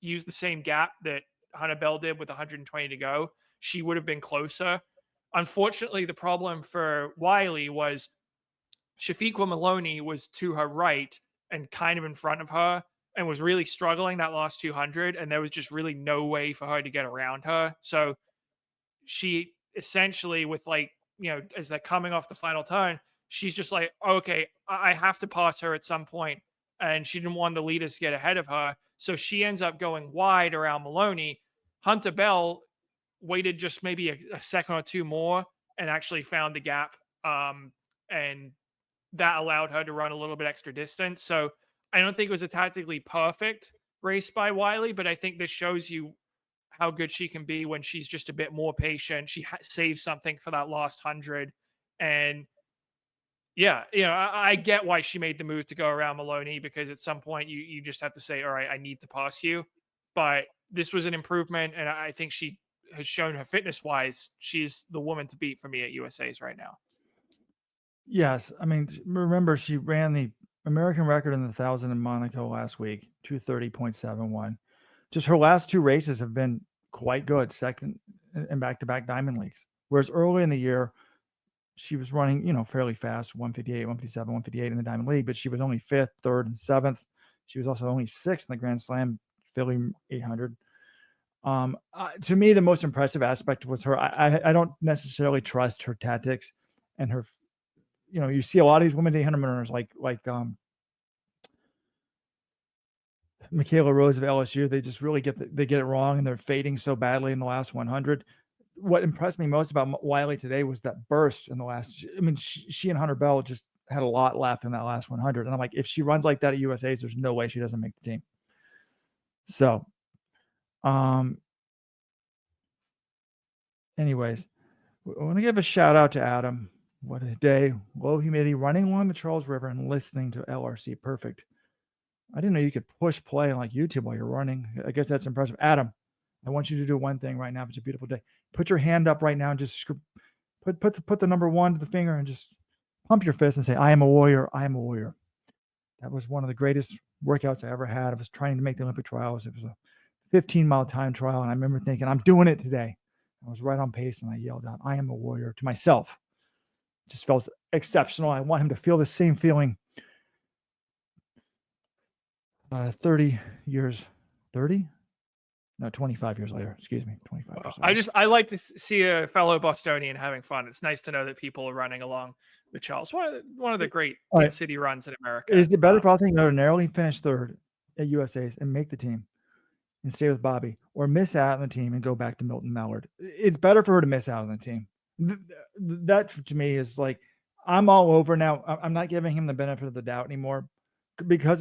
used the same gap that Hunter Bell did with 120 to go, she would have been closer. Unfortunately, the problem for Wiley was Shafiqua Maloney was to her right and kind of in front of her, and was really struggling that last 200, and there was just really no way for her to get around her. So she essentially, with like as they're coming off the final turn, she's just like, okay, I have to pass her at some point, and she didn't want the leaders to get ahead of her, so she ends up going wide around Maloney. Hunter Bell waited just maybe a second or two more and actually found the gap, and that allowed her to run a little bit extra distance. So I don't think it was a tactically perfect race by Wiley, but I think this shows you how good she can be when she's just a bit more patient. She saves something for that last 100. And yeah, I get why she made the move to go around Maloney, because at some point you just have to say, all right, I need to pass you. But this was an improvement, and I think she has shown her fitness wise, she's the woman to beat for me at USA's right now. Yes, I mean, remember she ran the American record in the 1,000 in Monaco last week, 2:30.71. Just her last two races have been quite good, second in back-to-back Diamond Leagues. Whereas early in the year, she was running, fairly fast, 158, 157, 158 in the Diamond League, but she was only fifth, third, and seventh. She was also only sixth in the Grand Slam Philly 800. To me, the most impressive aspect was her. I don't necessarily trust her tactics and her. You see a lot of these women's 800 runners like Michaela Rose of LSU. They just really get it wrong, and they're fading so badly in the last 100. What impressed me most about Wiley today was that burst in the last. I mean, she and Hunter Bell just had a lot left in that last 100, and I'm like, if she runs like that at USA's, there's no way she doesn't make the team. So, anyways, I want to give a shout out to Adam. What a day. Low humidity, running along the Charles River and listening to LRC. Perfect. I didn't know you could push play on like YouTube while you're running. I guess that's impressive. Adam, I want you to do one thing right now. It's a beautiful day. Put your hand up right now and just put the number 1 to the finger and just pump your fist and say, I am a warrior. I am a warrior. That was one of the greatest workouts I ever had. I was trying to make the Olympic trials. It was a 15-mile time trial. And I remember thinking, I'm doing it today. I was right on pace, and I yelled out, I am a warrior, to myself. Just felt exceptional. I want him to feel the same feeling 30 years, 30? No, 25 years later. Excuse me, 25 years later. I like to see a fellow Bostonian having fun. It's nice to know that people are running along the Charles. One of the great city runs in America. Is it better for Athing to narrowly finish third at USA's and make the team and stay with Bobby, or miss out on the team and go back to Milton Mallard? It's better for her to miss out on the team. That to me is like, I'm all over now. I'm not giving him the benefit of the doubt anymore,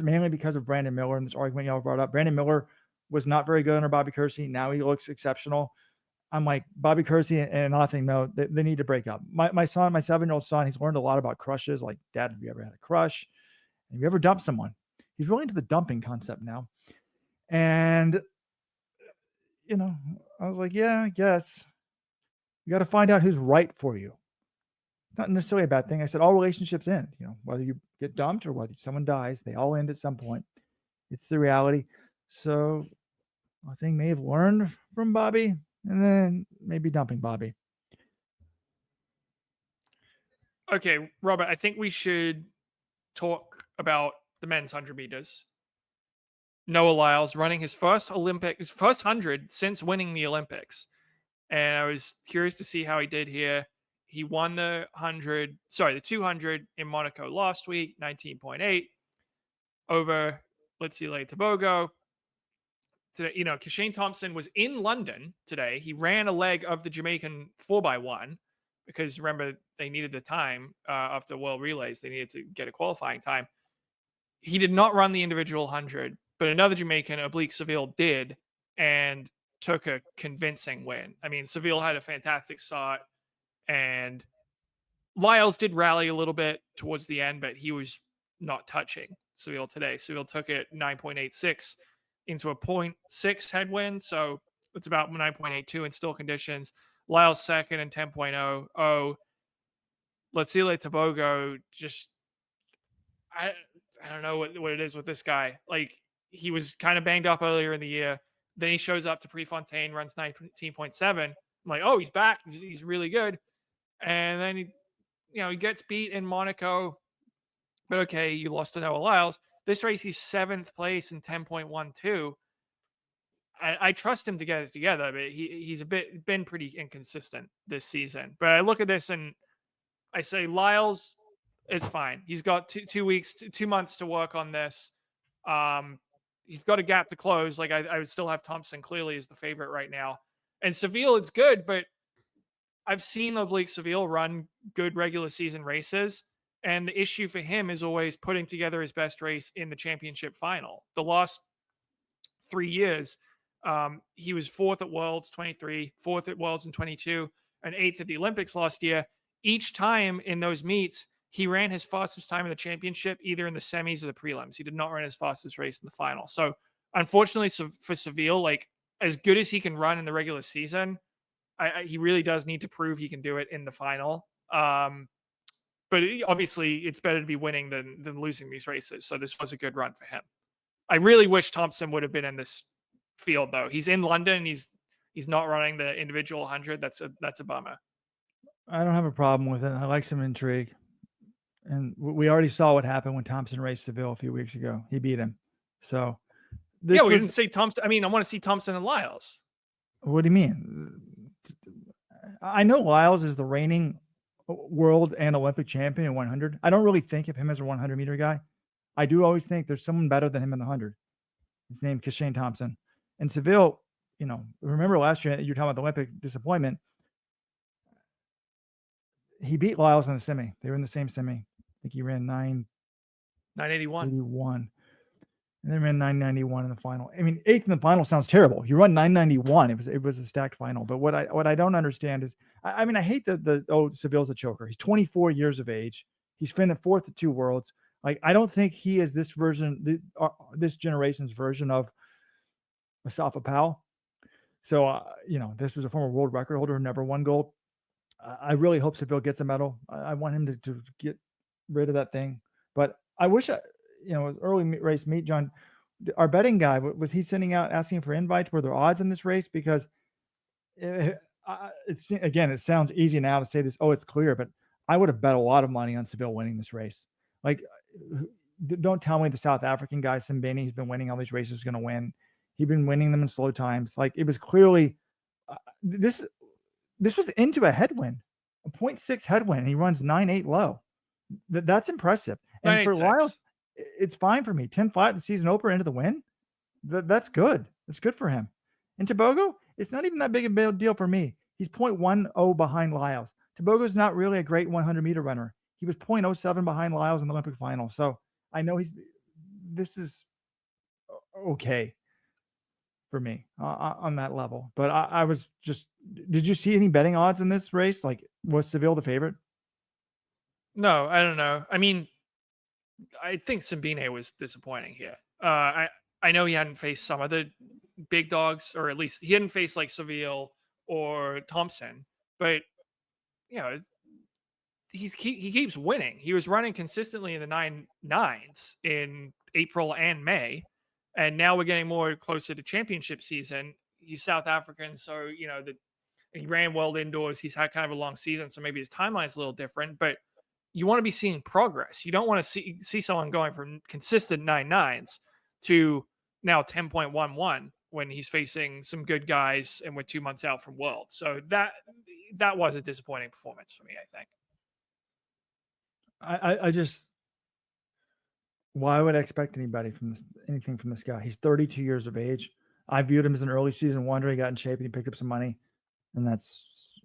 mainly because of Brandon Miller and this argument y'all brought up. Brandon Miller was not very good under Bobby Kersey. Now he looks exceptional. I'm like, Bobby Kersey and Athing, no, they need to break up. My son, my 7-year-old son, he's learned a lot about crushes. Like, Dad, have you ever had a crush? Have you ever dumped someone? He's really into the dumping concept now. And, I was like, yeah, I guess. You got to find out who's right for you. Not necessarily a bad thing. I said all relationships end, whether you get dumped or whether someone dies, they all end at some point. It's the reality. So I think may have learned from Bobby and then maybe dumping Bobby. Okay, Robert, I think we should talk about the men's 100 meters. Noah Lyles running his first 100 since winning the Olympics. And I was curious to see how he did here. He won the 200 in Monaco last week, 19.8 over, let's see, Lay Tobago. Today, Kashane Thompson was in London today. He ran a leg of the Jamaican 4x1 because remember, they needed the time after World Relays. They needed to get a qualifying time. He did not run the individual 100, but another Jamaican, Oblique Seville, did and took a convincing win. I mean, Seville had a fantastic start, and Lyles did rally a little bit towards the end, but he was not touching Seville today. Seville took it 9.86 into a 0.6 headwind, so it's about 9.82 in still conditions. Lyles second and 10.00. Let's see, like Tobago, just I don't know what it is with this guy. Like, he was kind of banged up earlier in the year. Then he shows up to Prefontaine, runs 19.7. I'm like, oh, he's back. He's really good. And then he gets beat in Monaco. But okay, you lost to Noah Lyles. This race, he's 7th place in 10.12. I trust him to get it together, but he's been pretty inconsistent this season. But I look at this and I say Lyles, it's fine. He's got 2 months to work on this. He's got a gap to close. Like I would still have Thompson clearly as the favorite right now. And Seville, it's good, but I've seen Oblique Seville run good regular season races. And the issue for him is always putting together his best race in the championship final. The last 3 years, he was fourth at Worlds 23, fourth at Worlds in 22, and eighth at the Olympics last year. Each time in those meets, he ran his fastest time in the championship, either in the semis or the prelims. He did not run his fastest race in the final. So, unfortunately, for Seville, like as good as he can run in the regular season, he really does need to prove he can do it in the final. But obviously, it's better to be winning than losing these races. So this was a good run for him. I really wish Thompson would have been in this field, though. He's in London. He's not running the individual 100. That's a bummer. I don't have a problem with it. I like some intrigue. And we already saw what happened when Thompson raced Seville a few weeks ago. He beat him. So we didn't say Thompson. I mean, I want to see Thompson and Lyles. What do you mean? I know Lyles is the reigning world and Olympic champion in 100. I don't really think of him as a 100 meter guy. I do always think there's someone better than him in the 100. His name is Shane Thompson. And Seville, remember last year you're talking about the Olympic disappointment. He beat Lyles in the semi. They were in the same semi. I think he ran 981. And then ran 991 in the final. I mean, eighth in the final sounds terrible. You run 991. It was a stacked final. But what I don't understand is, I hate Seville's a choker. He's 24 years of age. He's finished fourth at 2 Worlds. Like, I don't think he is this generation's version of Mustafa Powell. So, this was a former world record holder who never won gold. I really hope Seville gets a medal. I want him to get rid of that thing. But I wish, early race meet, John, our betting guy, was he sending out asking for invites? Were there odds in this race? Because it sounds easy now to say this. Oh, it's clear, but I would have bet a lot of money on Seville winning this race. Like, don't tell me the South African guy, Simbini, who's been winning all these races, is going to win. He'd been winning them in slow times. Like, it was clearly this was into a headwind, a 0.6 headwind. He runs 9.8 low. That's impressive. And for Lyles, it's fine for me. 10 flat the season opener into the win. That's good. That's good for him. And Tebogo, it's not even that big a deal for me. He's 0.10 behind Lyles. Tebogo's not really a great 100 meter runner. He was 0.07 behind Lyles in the Olympic final. So I know this is okay for me on that level. But I was just, did you see any betting odds in this race? Like, was Seville the favorite? No, I don't know. I mean, I think Simbine was disappointing here. I know he hadn't faced some of the big dogs, or at least he hadn't faced like Seville or Thompson, but he keeps winning. He was running consistently in the 9.9s in April and May, and now we're getting more closer to championship season. He's South African, so he ran world indoors. He's had kind of a long season, so maybe his timeline's a little different, but you want to be seeing progress. You don't want to see someone going from consistent 9.9s to now 10.11 when he's facing some good guys and we're 2 months out from World. So that was a disappointing performance for me, I think. I just, why would I expect anything from this guy? He's 32 years of age. I viewed him as an early season wonder. He got in shape and he picked up some money, and that's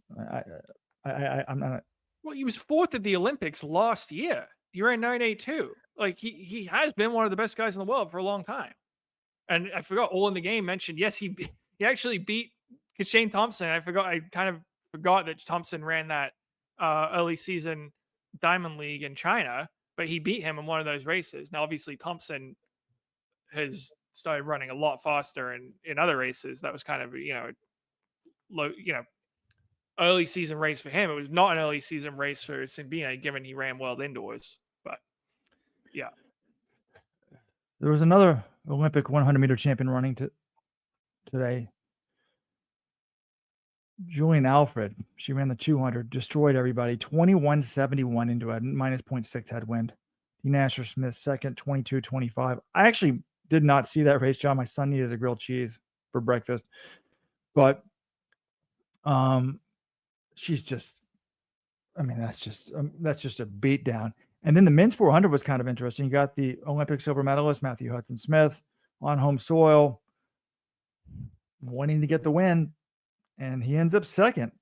I'm not. Well, he was fourth at the Olympics last year. He ran 9.82. Like he has been one of the best guys in the world for a long time. And I forgot, All in the Game mentioned, yes, he actually beat Shane Thompson. I kind of forgot that Thompson ran that early season Diamond League in China, but he beat him in one of those races. Now, obviously, Thompson has started running a lot faster in other races. That was kind of low, early season race for him. It was not an early season race for Simbine, given he ran world indoors. But yeah, there was another Olympic 100 meter champion running today. Julian Alfred, she ran the 200, destroyed everybody. 21.71 into a minus 0.6 headwind. Dean Asher Smith second, 22.25. I actually did not see that race, John. My son needed a grilled cheese for breakfast, but she's just I mean, that's just a beat down. And then the men's 400 was kind of interesting. You got the Olympic silver medalist Matthew Hudson Smith on home soil, wanting to get the win, and he ends up second.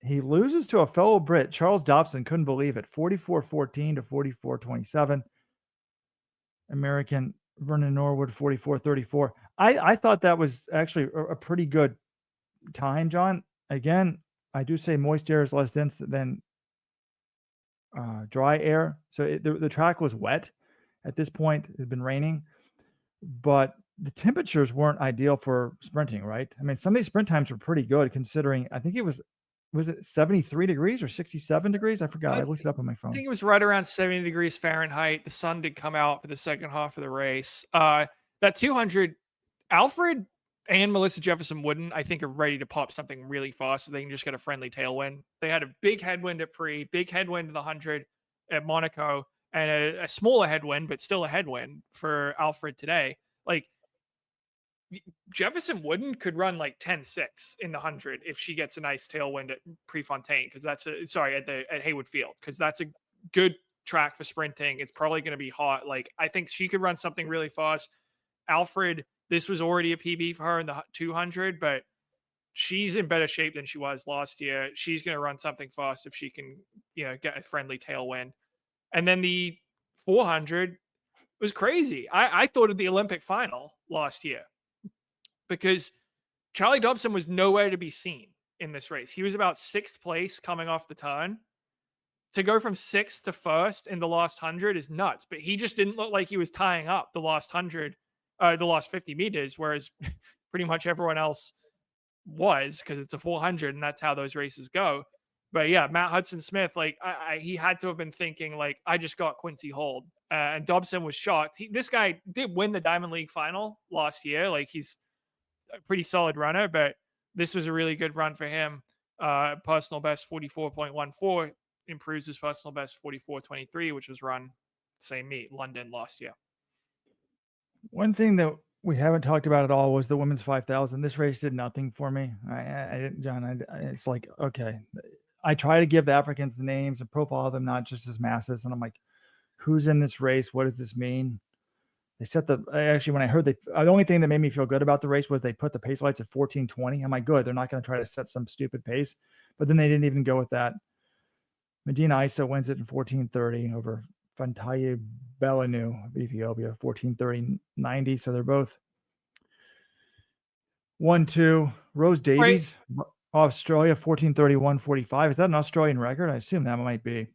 He loses to a fellow Brit, Charles Dobson. Couldn't believe it, 44-14 to 44-27. American Vernon Norwood 44-34. I thought that was actually a pretty good time, John. Again, I do say moist air is less dense than dry air. So the track was wet at this point. It had been raining, but the temperatures weren't ideal for sprinting, right? I mean, some of these sprint times were pretty good considering, I think it was it 73 degrees or 67 degrees? I forgot. I looked it up on my I phone. think it was right around 70 degrees Fahrenheit. The sun did come out for the second half of the race. That 200, Alfred and Melissa Jefferson Wooden, I think, are ready to pop something really fast so they can just get a friendly tailwind. They had a big headwind at Pre, big headwind in the 100 at Monaco, and a smaller headwind, but still a headwind for Alfred today. Like, Jefferson Wooden could run like 10-6 in the 100 if she gets a nice tailwind at Prefontaine, because that's at Haywood Field, because that's a good track for sprinting. It's probably going to be hot. Like, I think she could run something really fast. Alfred, this was already a PB for her in the 200, but she's in better shape than she was last year. She's going to run something fast if she can, get a friendly tailwind. And then the 400 was crazy. I thought of the Olympic final last year, because Charlie Dobson was nowhere to be seen in this race. He was about sixth place coming off the turn. To go from sixth to first in the last 100 is nuts, but he just didn't look like he was tying up the last 100, the last 50 meters, whereas pretty much everyone else was, because it's a 400 and that's how those races go. But yeah, Matt Hudson Smith, like, he had to have been thinking, like, I just got Quincy Hold. And Dobson was shocked. This guy did win the Diamond League final last year. Like, he's a pretty solid runner, but this was a really good run for him. Personal best 44.14 improves his personal best 44.23, which was run same meet, London last year. One thing that we haven't talked about at all was the women's 5,000. This race did nothing for me. I didn't, John. It's like, okay, I try to give the Africans the names and profile them not just as masses, and I'm like, who's in this race? What does this mean? They set actually, when I heard the only thing that made me feel good about the race was they put the pace lights at 14:20. I'm like, good. They're not going to try to set some stupid pace, but then they didn't even go with that. Medina Isa wins it in 14:30 over Fantaye Belanu of Ethiopia, 14:30.90. So they're both 1-2. Rose Davies, right. Australia, 14:31.45. Is that an Australian record? I assume that might be.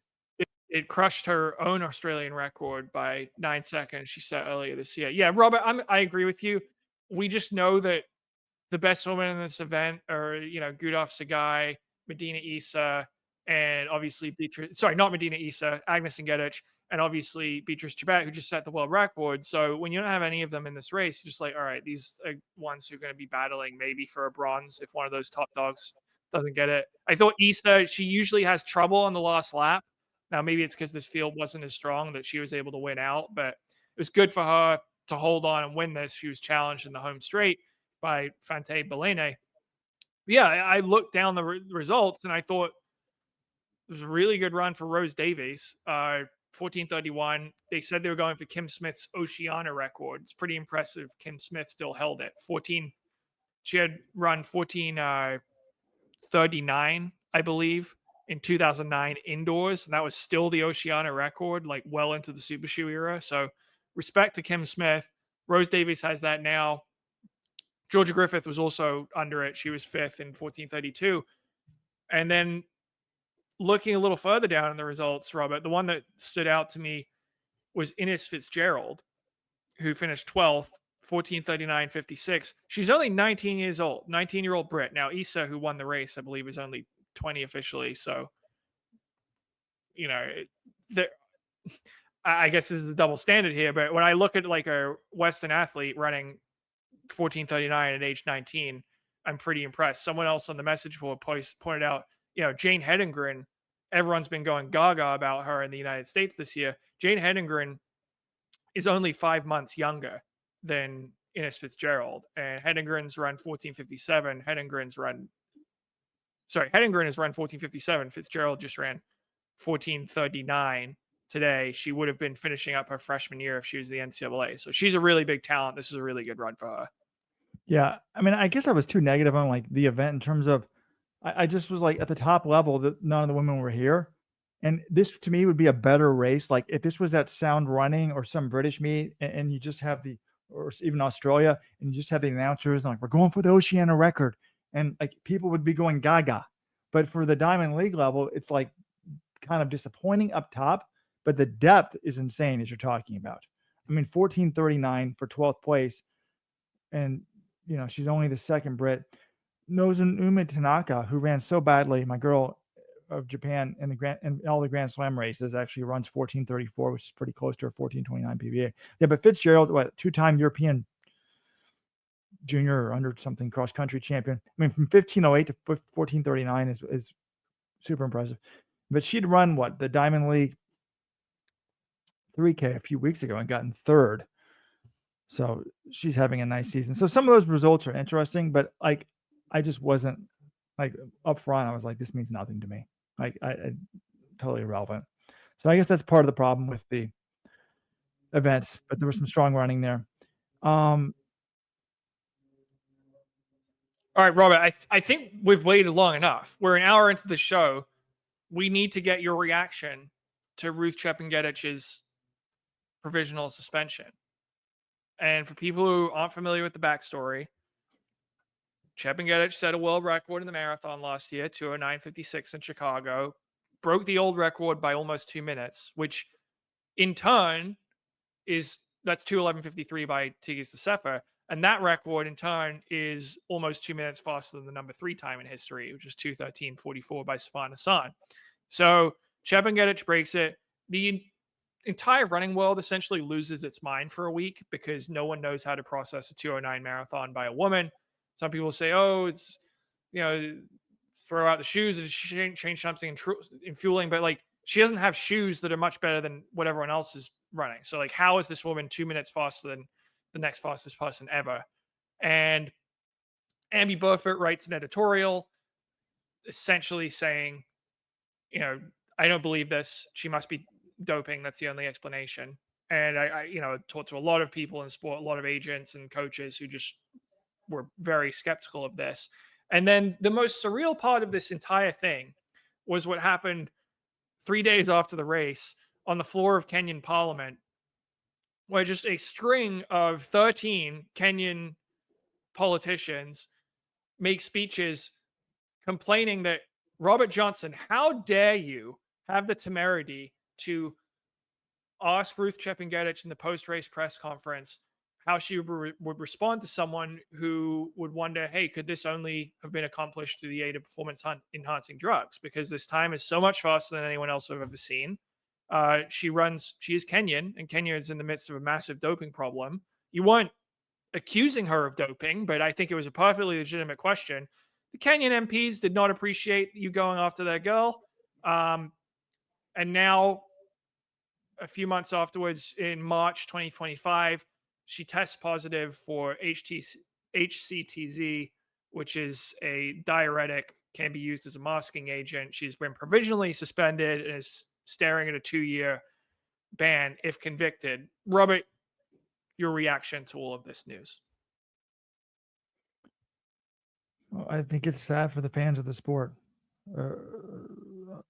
It crushed her own Australian record by 9 seconds she set earlier this year. Yeah, Robert, I agree with you. We just know that the best women in this event are, Gudaf Tsegay, Medina Isa, and obviously Beatrice. Sorry, not Medina Isa, Agnes Ngedich, and obviously Beatrice Chebet, who just set the world record. So when you don't have any of them in this race, you're just like, all right, these are ones who are going to be battling maybe for a bronze if one of those top dogs doesn't get it. I thought Isa, she usually has trouble on the last lap. Now, maybe it's because this field wasn't as strong that she was able to win out, but it was good for her to hold on and win this. She was challenged in the home straight by Fantaye Belene. Yeah, I looked down the results and I thought it was a really good run for Rose Davies. 14:31. They said they were going for Kim Smith's Oceania record. It's pretty impressive. Kim Smith still held it. She had run 14:39, I believe, in 2009 indoors, and that was still the Oceania record, like well into the Super Shoe era. So respect to Kim Smith. Rose Davies has that now. Georgia Griffith was also under it. She was fifth in 14:32. And then looking a little further down in the results, Robert, the one that stood out to me was Ines Fitzgerald, who finished 12th, 14:39.56. She's only 19 years old, 19-year-old Brit. Now, Issa, who won the race, I believe, is only 20 officially. So, I guess this is a double standard here. But when I look at like a Western athlete running 14:39 at age 19, I'm pretty impressed. Someone else on the message board pointed out, Jane Hedengren, everyone's been going gaga about her in the United States this year. Jane Hedengren is only 5 months younger than Ines Fitzgerald, and Hedengren's run 14:57. Hedengren has run 14:57. Fitzgerald just ran 14:39 today, she would have been finishing up her freshman year if she was the NCAA. So she's a really big talent. This is a really good run for her. Yeah, I mean, I guess I was too negative on like the event in terms of I just was like at the top level that none of the women were here. And this to me would be a better race. Like if this was at Sound Running or some British meet and you just have or even Australia, and you just have the announcers like, we're going for the Oceania record. And like people would be going gaga. But for the Diamond League level, it's like kind of disappointing up top, but the depth is insane as you're talking about. I mean, 14:39 for 12th place. And, she's only the second Brit. Nozumi Tanaka, who ran so badly, my girl of Japan in all the Grand Slam races, actually runs 14:34, which is pretty close to her 14:29 PBA. Yeah, but Fitzgerald, two-time European junior or under something cross country champion. I mean, from 15:08 to 14:39 is super impressive. But she'd run the Diamond League 3K a few weeks ago and gotten third. So she's having a nice season. So some of those results are interesting, but like I just wasn't like up front. I was like, this means nothing to me. Like I totally irrelevant. So I guess that's part of the problem with the events, but there was some strong running there. All right, Robert, I think we've waited long enough. We're an hour into the show. We need to get your reaction to Ruth Chepngetich's provisional suspension. And for people who aren't familiar with the backstory, Chepngetich set a world record in the marathon last year, 209.56 in Chicago, broke the old record by almost 2 minutes, which in turn that's 2:11.53 by Tigges Sefer. And that record in turn is almost 2 minutes faster than the number 3 time in history, which is 2:13.44 by Sfan Hassan. So Chepngetich breaks it. The entire running world essentially loses its mind for a week because no one knows how to process a 2:09 marathon by a woman. Some people say, oh, it's, throw out the shoes and change something in fueling. But like, she doesn't have shoes that are much better than what everyone else is running. So like, how is this woman 2 minutes faster than the next fastest person ever? And Amby Burford writes an editorial essentially saying, I don't believe this. She must be doping. That's the only explanation. And I talked to a lot of people in sport, a lot of agents and coaches who just were very skeptical of this. And then the most surreal part of this entire thing was what happened 3 days after the race on the floor of Kenyan Parliament, where just a string of 13 Kenyan politicians make speeches complaining that Robert Johnson, how dare you have the temerity to ask Ruth Chepngetich in the post-race press conference how she would respond to someone who would wonder, hey, could this only have been accomplished through the aid of performance-enhancing drugs? Because this time is so much faster than anyone else I've ever seen. She is Kenyan, and Kenya is in the midst of a massive doping problem. You weren't accusing her of doping, but I think it was a perfectly legitimate question. The Kenyan MPs did not appreciate you going after their girl. And now, a few months afterwards, in March 2025, she tests positive for HCTZ, which is a diuretic, can be used as a masking agent. She's been provisionally suspended and is staring at a 2-year ban if convicted. Robert, your reaction to all of this news? Well, I think it's sad for the fans of the sport.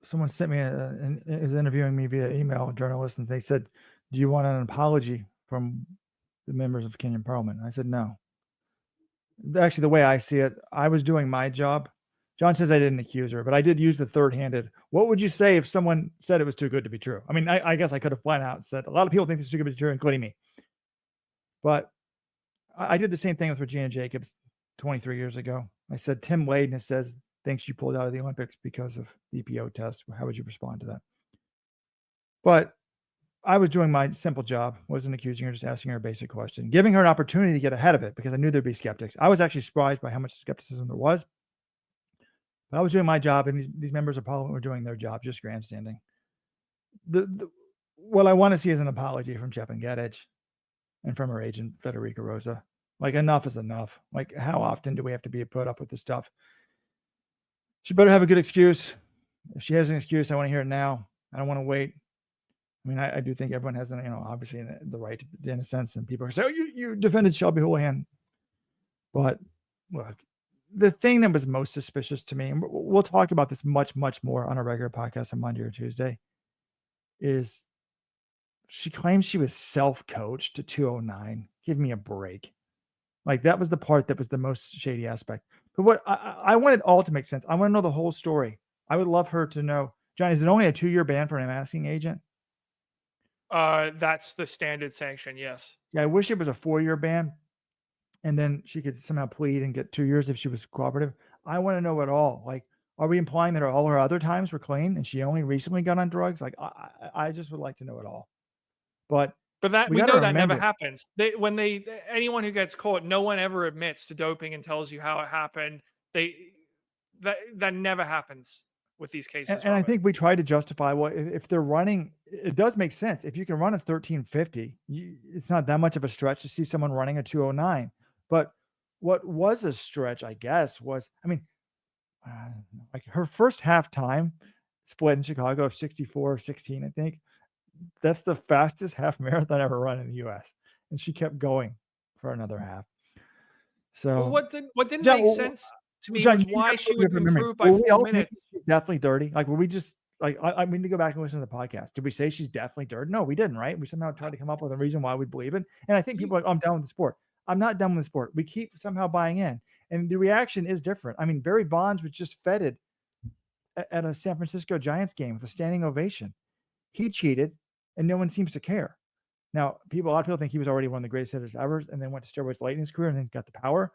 Someone sent me is interviewing me via email, a journalist, and they said, do you want an apology from the members of Kenyan Parliament? I said, no. Actually, the way I see it, I was doing my job. John says I didn't accuse her, but I did use the third-handed. What would you say if someone said it was too good to be true? I mean, I guess I could have flat out said, a lot of people think this is too good to be true, including me. But I did the same thing with Regina Jacobs 23 years ago. I said, Tim Layden says thinks you pulled out of the Olympics because of the EPO test. How would you respond to that? But I was doing my simple job, wasn't accusing her, just asking her a basic question, giving her an opportunity to get ahead of it because I knew there'd be skeptics. I was actually surprised by how much skepticism there was. But I was doing my job, and these members of Parliament were doing their job, just grandstanding. What I want to see is an apology from Chepngetich and from her agent, Federica Rosa. Like, enough is enough. Like, how often do we have to be put up with this stuff? She better have a good excuse. If she has an excuse, I want to hear it now. I don't want to wait. I mean, I do think everyone has, obviously the right to, in a sense, and people say, oh, you defended Shelby Houlihan. But look, the thing that was most suspicious to me, and we'll talk about this much, much more on a regular podcast on Monday or Tuesday, is she claims she was self-coached to 209. Give me a break. Like, that was the part that was the most shady aspect. But what I want it all to make sense. I want to know the whole story. I would love her to know. John, is it only a 2-year ban for an asking agent? That's the standard sanction, yes. Yeah, I wish it was a 4-year ban, and then she could somehow plead and get 2 years if she was cooperative. I want to know it all. Like, are we implying that all her other times were clean and she only recently got on drugs? Like, I just would like to know it all. But But we we got to know that never remember, happens. Anyone who gets caught, no one ever admits to doping and tells you how it happened. They that never happens with these cases, and I Robert. think we try to justify, well, if they're running, it does make sense. If you can run a 1350, it's not that much of a stretch to see someone running a 209. But what was a stretch, I guess, was, I mean, like her first half time split in Chicago of 64-16, I think. That's the fastest half marathon ever run in the US. And she kept going for another half. Well, So, what didn't John, make sense to me John, was you why have she totally would different memory. improve by Were we 4 all thinking minutes. she's definitely dirty? Like, were we just like, I mean, to go back and listen to the podcast. Did we say she's definitely dirty? No, we didn't, right? We somehow tried to come up with a reason why we believe it. And I think people are like, I'm done with the sport. I'm not done with the sport. We keep somehow buying in. And the reaction is different. I mean, Barry Bonds was just feted at a San Francisco Giants game with a standing ovation. He cheated, and no one seems to care. Now, a lot of people think he was already one of the greatest hitters ever, and then went to steroids late in his career, and then got the power.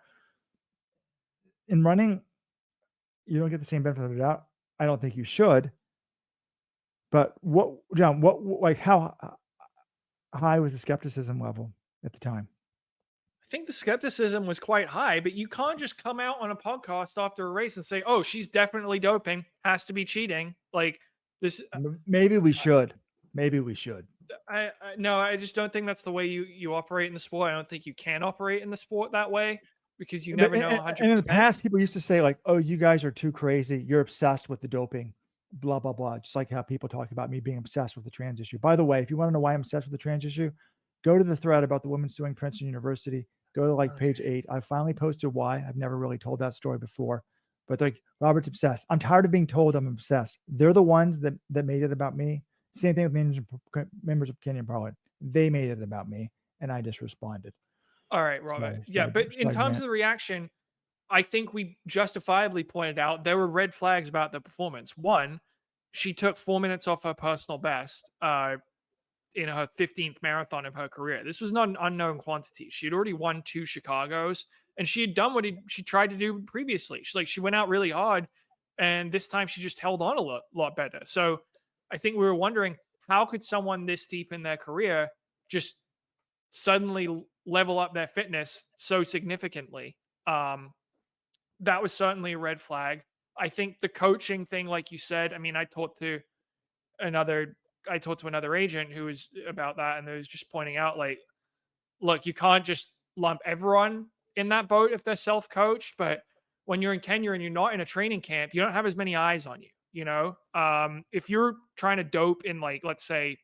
In running, you don't get the same benefit of the doubt. I don't think you should. But John, like, how high was the skepticism level at the time? I think the skepticism was quite high, but you can't just come out on a podcast after a race and say, "Oh, she's definitely doping, has to be cheating." Like this, Maybe we should. Maybe we should. no, I just don't think that's the way you operate in the sport. I don't think you can operate in the sport that way because you never know And in the 100%. past, people used to say, like, oh, you guys are too crazy. You're obsessed with the doping, blah, blah, blah. Just like how people talk about me being obsessed with the trans issue. By the way, if you want to know why I'm obsessed with the trans issue, go to the thread about the women suing Princeton University. Go to like page 8. I finally posted why. I've never really told that story before. But like, Robert's obsessed. I'm tired of being told I'm obsessed. They're the ones that made it about me. Same thing with members of Kenyan Parliament. They made it about me, and I just responded. All right, Robert. Yeah, but in terms of the reaction, I think we justifiably pointed out there were red flags about the performance. One, she took 4 minutes off her personal best in her 15th marathon of her career. This was not an unknown quantity. She had already won 2 Chicagos, and she had done what she tried to do previously. She went out really hard, and this time she just held on a lot better. So I think we were wondering, how could someone this deep in their career just suddenly level up their fitness so significantly? That was certainly a red flag. I think the coaching thing, like you said, I mean, another I talked to another agent who was about that, and they was just pointing out, like, look, you can't just lump everyone in that boat if they're self-coached. But when you're in Kenya and you're not in a training camp, you don't have as many eyes on you. If you're trying to dope in, like, let's say,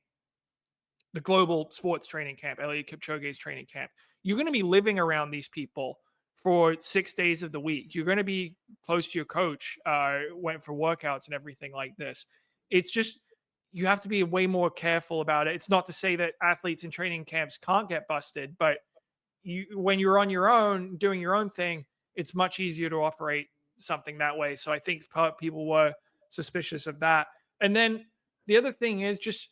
the global sports training camp, Eliud Kipchoge's training camp, you're going to be living around these people for 6 days of the week. You're going to be close to your coach, went for workouts and everything like this. It's just, you have to be way more careful about it. It's not to say that athletes in training camps can't get busted, but when you're on your own doing your own thing, it's much easier to operate something that way. So I think people were suspicious of that. And then the other thing is just,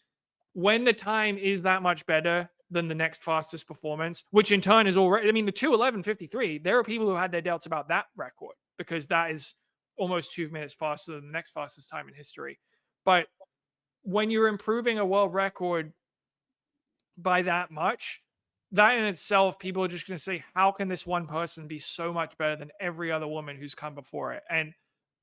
when the time is that much better than the next fastest performance, which in turn is already, I mean, the 2:11:53, there are people who had their doubts about that record because that is almost 2 minutes faster than the next fastest time in history. But when you're improving a world record by that much, that in itself, people are just going to say, how can this one person be so much better than every other woman who's come before it? And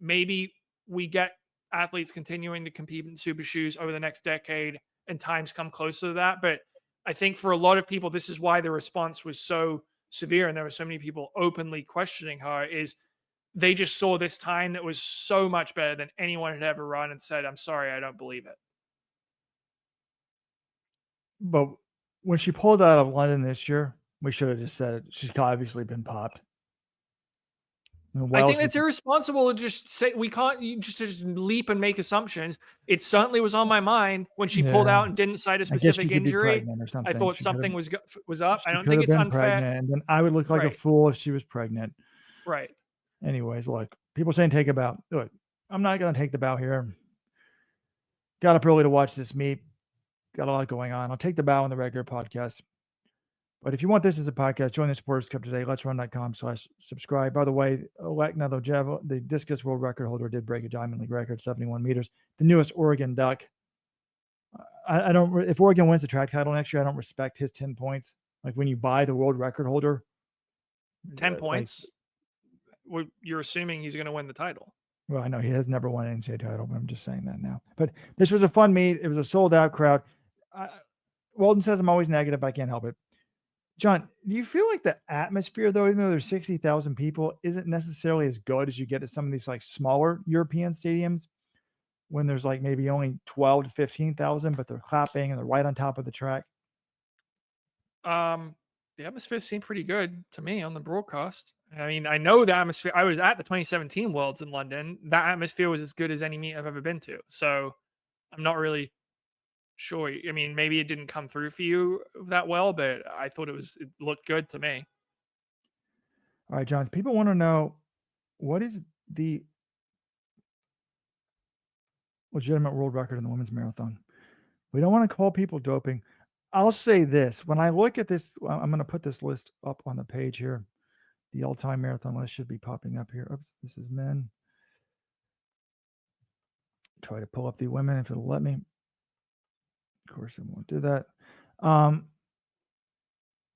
maybe we get athletes continuing to compete in super shoes over the next decade and times come closer to that. But I think for a lot of people, this is why the response was so severe and there were so many people openly questioning her, is they just saw this time that was so much better than anyone had ever run and said, I'm sorry, I don't believe it. But when she pulled out of London this year, we should have just said it. She's obviously been popped. I think that's irresponsible to just say we can't just leap and make assumptions. It certainly was on my mind when she pulled Yeah, out and didn't cite a I guess she specific could be injury. pregnant or I something. thought something was up. I She don't could think have it's been unfair. pregnant, and then I would look like a Right. fool if she was pregnant. Right. Anyways, look, people saying take a bow. Look, I'm not going to take the bow here. Got up early to watch this meet. Got a lot going on. I'll take the bow on the regular podcast. But if you want this as a podcast, join the Supporters Club today. Let'sRun.com/subscribe. By the way, Alekna, the discus world record holder, did break a Diamond League record, 71 meters. The newest Oregon Duck. I don't. If Oregon wins the track title next year, I don't respect his 10 points. Like when you buy the world record holder, 10 points. You're assuming he's going to win the title. Well, I know he has never won an NCAA title, but I'm just saying that now. But this was a fun meet. It was a sold-out crowd. Walden says I'm always negative, but I can't help it. John, do you feel like the atmosphere, though, even though there's 60,000 people, isn't necessarily as good as you get at some of these like smaller European stadiums when there's like maybe only 12 to 15,000, but they're clapping and they're right on top of the track? The atmosphere seemed pretty good to me on the broadcast. I mean, I know the atmosphere. I was at the 2017 Worlds in London. That atmosphere was as good as any meet I've ever been to. So I'm not really sure. I mean, maybe it didn't come through for you that well, but I thought it looked good to me. All right, John. People want to know what is the legitimate world record in the women's marathon. We don't want to call people doping. I'll say this. When I look at this, I'm going to put this list up on the page here. The all-time marathon list should be popping up here. Oops, this is men. Try to pull up the women if it'll let me. Of course, it won't do that. I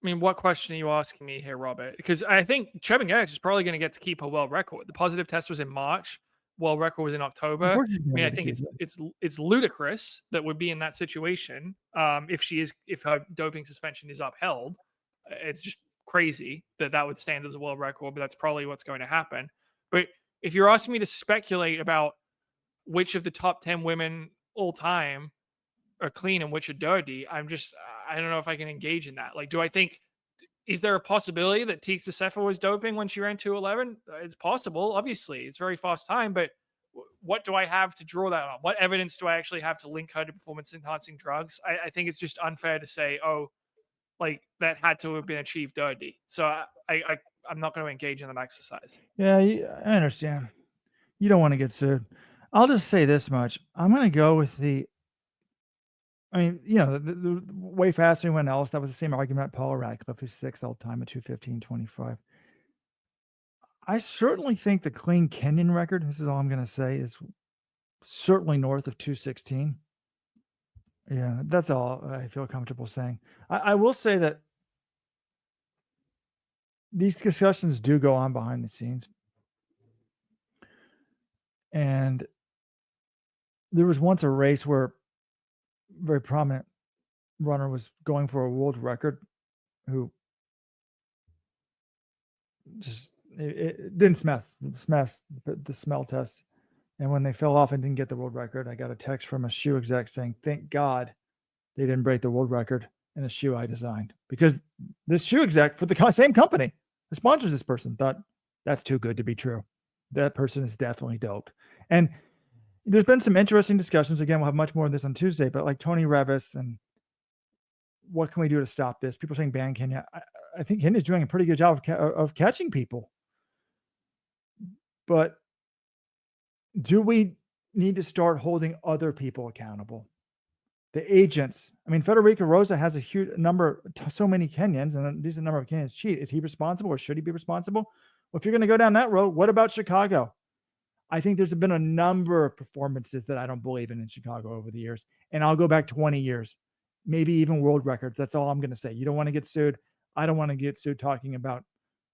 mean, what question are you asking me here, Robert? Because I think Chepngetich is probably going to get to keep her world record. The positive test was in March. World record was in October. I mean, I think it's ludicrous that would be in that situation if her doping suspension is upheld. It's just crazy that would stand as a world record, but that's probably what's going to happen. But if you're asking me to speculate about which of the top 10 women all time are clean and which are dirty, I don't know if I can engage in that. Like, is there a possibility that Teeks Sefer was doping when she ran 2:11? It's possible. Obviously, it's very fast time, but what do I have to draw that on? What evidence do I actually have to link her to performance-enhancing drugs? I think it's just unfair to say, oh, like that had to have been achieved dirty. So I'm not going to engage in that exercise. Yeah, I understand. You don't want to get sued. I'll just say this much. I'm going to go with the way faster than anyone else. That was the same argument. Paul Radcliffe, who's 6th all time at 2:15:25. I certainly think the clean Kenyan record, this is all I'm going to say, is certainly north of 2:16. Yeah, that's all I feel comfortable saying. I will say that these discussions do go on behind the scenes. And there was once a race where a very prominent runner was going for a world record who just it didn't the smell test. And when they fell off and didn't get the world record, I got a text from a shoe exec saying, thank God they didn't break the world record in a shoe I designed. Because this shoe exec for the same company that sponsors this person thought that's too good to be true. That person is definitely doped. And there's been some interesting discussions. Again, we'll have much more of this on Tuesday, but like Tony Revis and what can we do to stop this? People saying ban Kenya. I think Kenya's doing a pretty good job of catching people. But do we need to start holding other people accountable? The agents. I mean, Federico Rosa has a huge number, so many Kenyans, and these are the number of Kenyans cheat. Is he responsible or should he be responsible? Well, if you're going to go down that road, what about Chicago? I think there's been a number of performances that I don't believe in Chicago over the years. And I'll go back 20 years, maybe even world records. That's all I'm going to say. You don't want to get sued. I don't want to get sued talking about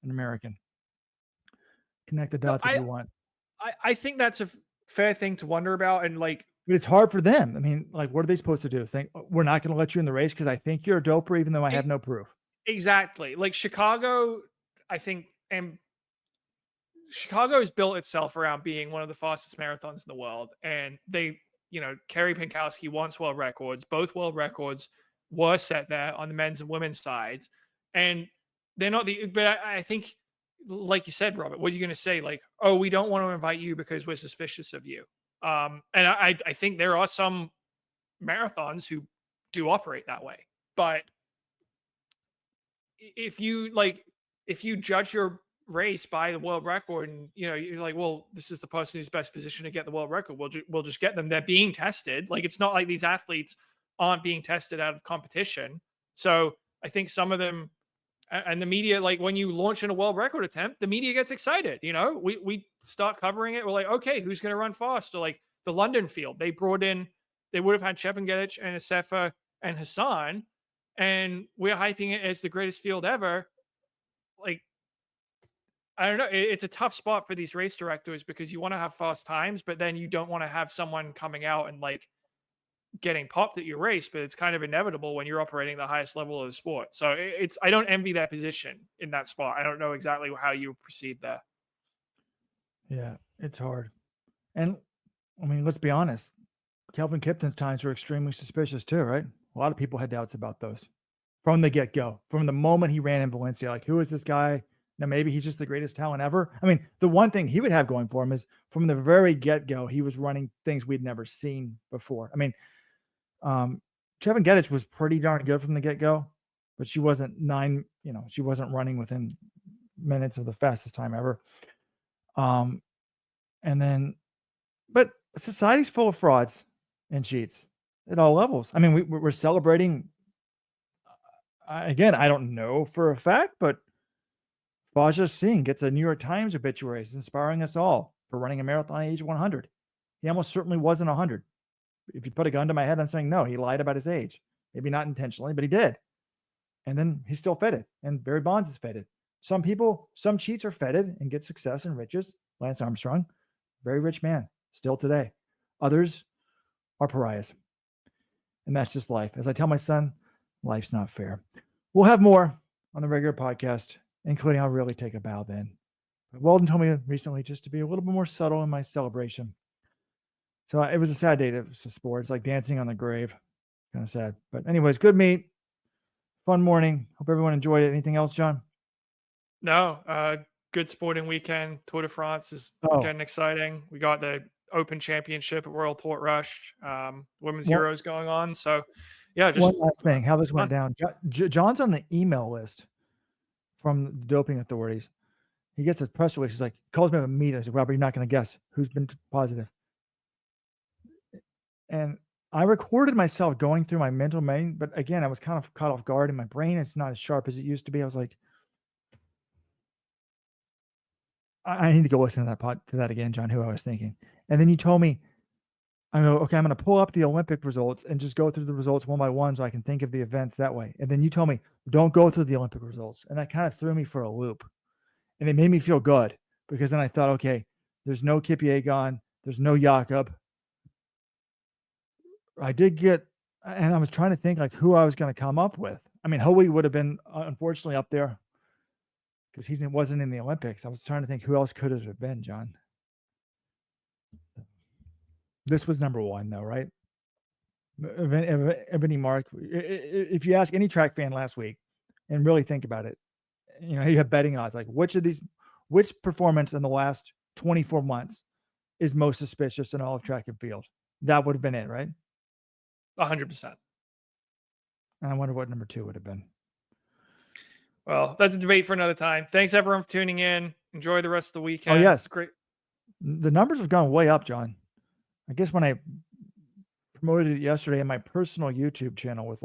an American. Connect the dots if you want. I think that's a fair thing to wonder about. And like, but it's hard for them. I mean, like, what are they supposed to do? Think we're not going to let you in the race because I think you're a doper, even though I have no proof. Exactly. Like Chicago, I think, and Chicago has built itself around being one of the fastest marathons in the world. And they, Kerry Pinkowski wants world records, both world records were set there on the men's and women's sides, and they're not the. But I think, like you said, Robert, what are you going to say? Like, oh, we don't want to invite you because we're suspicious of you. And I think there are some marathons who do operate that way, but if you like, if you judge your race by the world record, and you're like, well, this is the person who's best positioned to get the world record, we'll just get them. They're being tested. Like, it's not like these athletes aren't being tested out of competition. So I think some of them, and the media, like when you launch in a world record attempt, the media gets excited. We start covering it. We're like, okay, who's going to run fast? Or like the London field, they brought in, they would have had Chepngetich and Asefa and Hassan, and we're hyping it as the greatest field ever. Like, I don't know. It's a tough spot for these race directors because you want to have fast times, but then you don't want to have someone coming out and like getting popped at your race. But it's kind of inevitable when you're operating the highest level of the sport. So it's, I don't envy that position in that spot. I don't know exactly how you proceed there. Yeah, it's hard. And I mean, let's be honest. Kelvin Kipton's times were extremely suspicious too, right? A lot of people had doubts about those from the get-go, from the moment he ran in Valencia. Like, who is this guy? Now, maybe he's just the greatest talent ever. I mean, the one thing he would have going for him is from the very get-go, he was running things we'd never seen before. I mean, Chepngetich was pretty darn good from the get-go, but she wasn't she wasn't running within minutes of the fastest time ever. And then, but society's full of frauds and cheats at all levels. I mean, we're celebrating. Again, I don't know for a fact, but Faja Singh gets a New York Times obituary, inspiring us all for running a marathon at age 100. He almost certainly wasn't 100. If you put a gun to my head, I'm saying no, he lied about his age. Maybe not intentionally, but he did. And then he's still feted, and Barry Bonds is feted. Some people, some cheats are feted and get success and riches. Lance Armstrong, very rich man, still today. Others are pariahs. And that's just life. As I tell my son, life's not fair. We'll have more on the regular podcast, including I'll really take a bow then. But Walden told me recently just to be a little bit more subtle in my celebration. So it was a sad day to sport. It's like dancing on the grave. Kind of sad. But anyways, good meet. Fun morning. Hope everyone enjoyed it. Anything else, John? No, good sporting weekend. Tour de France is getting exciting. We got the Open Championship at Royal Portrush. Women's Euros going on. So, yeah, just one last thing. How this went down. John's on the email list from the doping authorities. He gets a press release. He's like, calls me up a meeting. I said, Robert, you're not going to guess who's been positive. And I recorded myself going through my mental main, but again, I was kind of caught off guard, and my brain is not as sharp as it used to be. I was like, I need to go listen to that again, John, who I was thinking. And then you told me, I go, okay, I'm going to pull up the Olympic results and just go through the results one by one so I can think of the events that way. And then you told me, don't go through the Olympic results. And that kind of threw me for a loop. And it made me feel good because then I thought, okay, there's no Kipyegon, there's no Jakob. I did get, and I was trying to think like who I was going to come up with. I mean, Hoey would have been unfortunately up there because he wasn't in the Olympics. I was trying to think who else could it have been, John. This was number one, though, right? Ebony Mark. If you ask any track fan last week and really think about it, you have betting odds. Like, which performance in the last 24 months is most suspicious in all of track and field? That would have been it, right? 100%. And I wonder what number two would have been. Well, that's a debate for another time. Thanks, everyone, for tuning in. Enjoy the rest of the weekend. Oh, yes. It's great. The numbers have gone way up, John. I guess when I promoted it yesterday in my personal YouTube channel with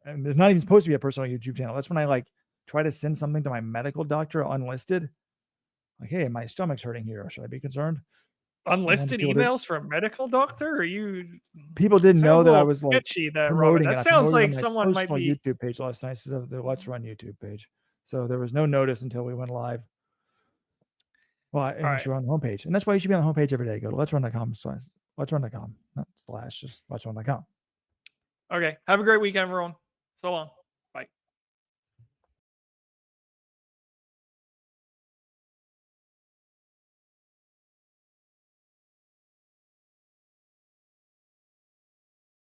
and there's not even supposed to be a personal YouTube channel. That's when I try to send something to my medical doctor unlisted. Like, hey, my stomach's hurting here. Should I be concerned? Unlisted emails from a medical doctor? Are you? People didn't know that I was sketchy there, promoting Robert. it. That sounds like someone might be YouTube page last night instead of the Let's Run YouTube page. So there was no notice until we went live. Well, and you should run the homepage, and that's why you should be on the homepage every day. Go to letsrun.com/letsrun.com, not slash, just letsrun.com. Okay. Have a great weekend, everyone. So long.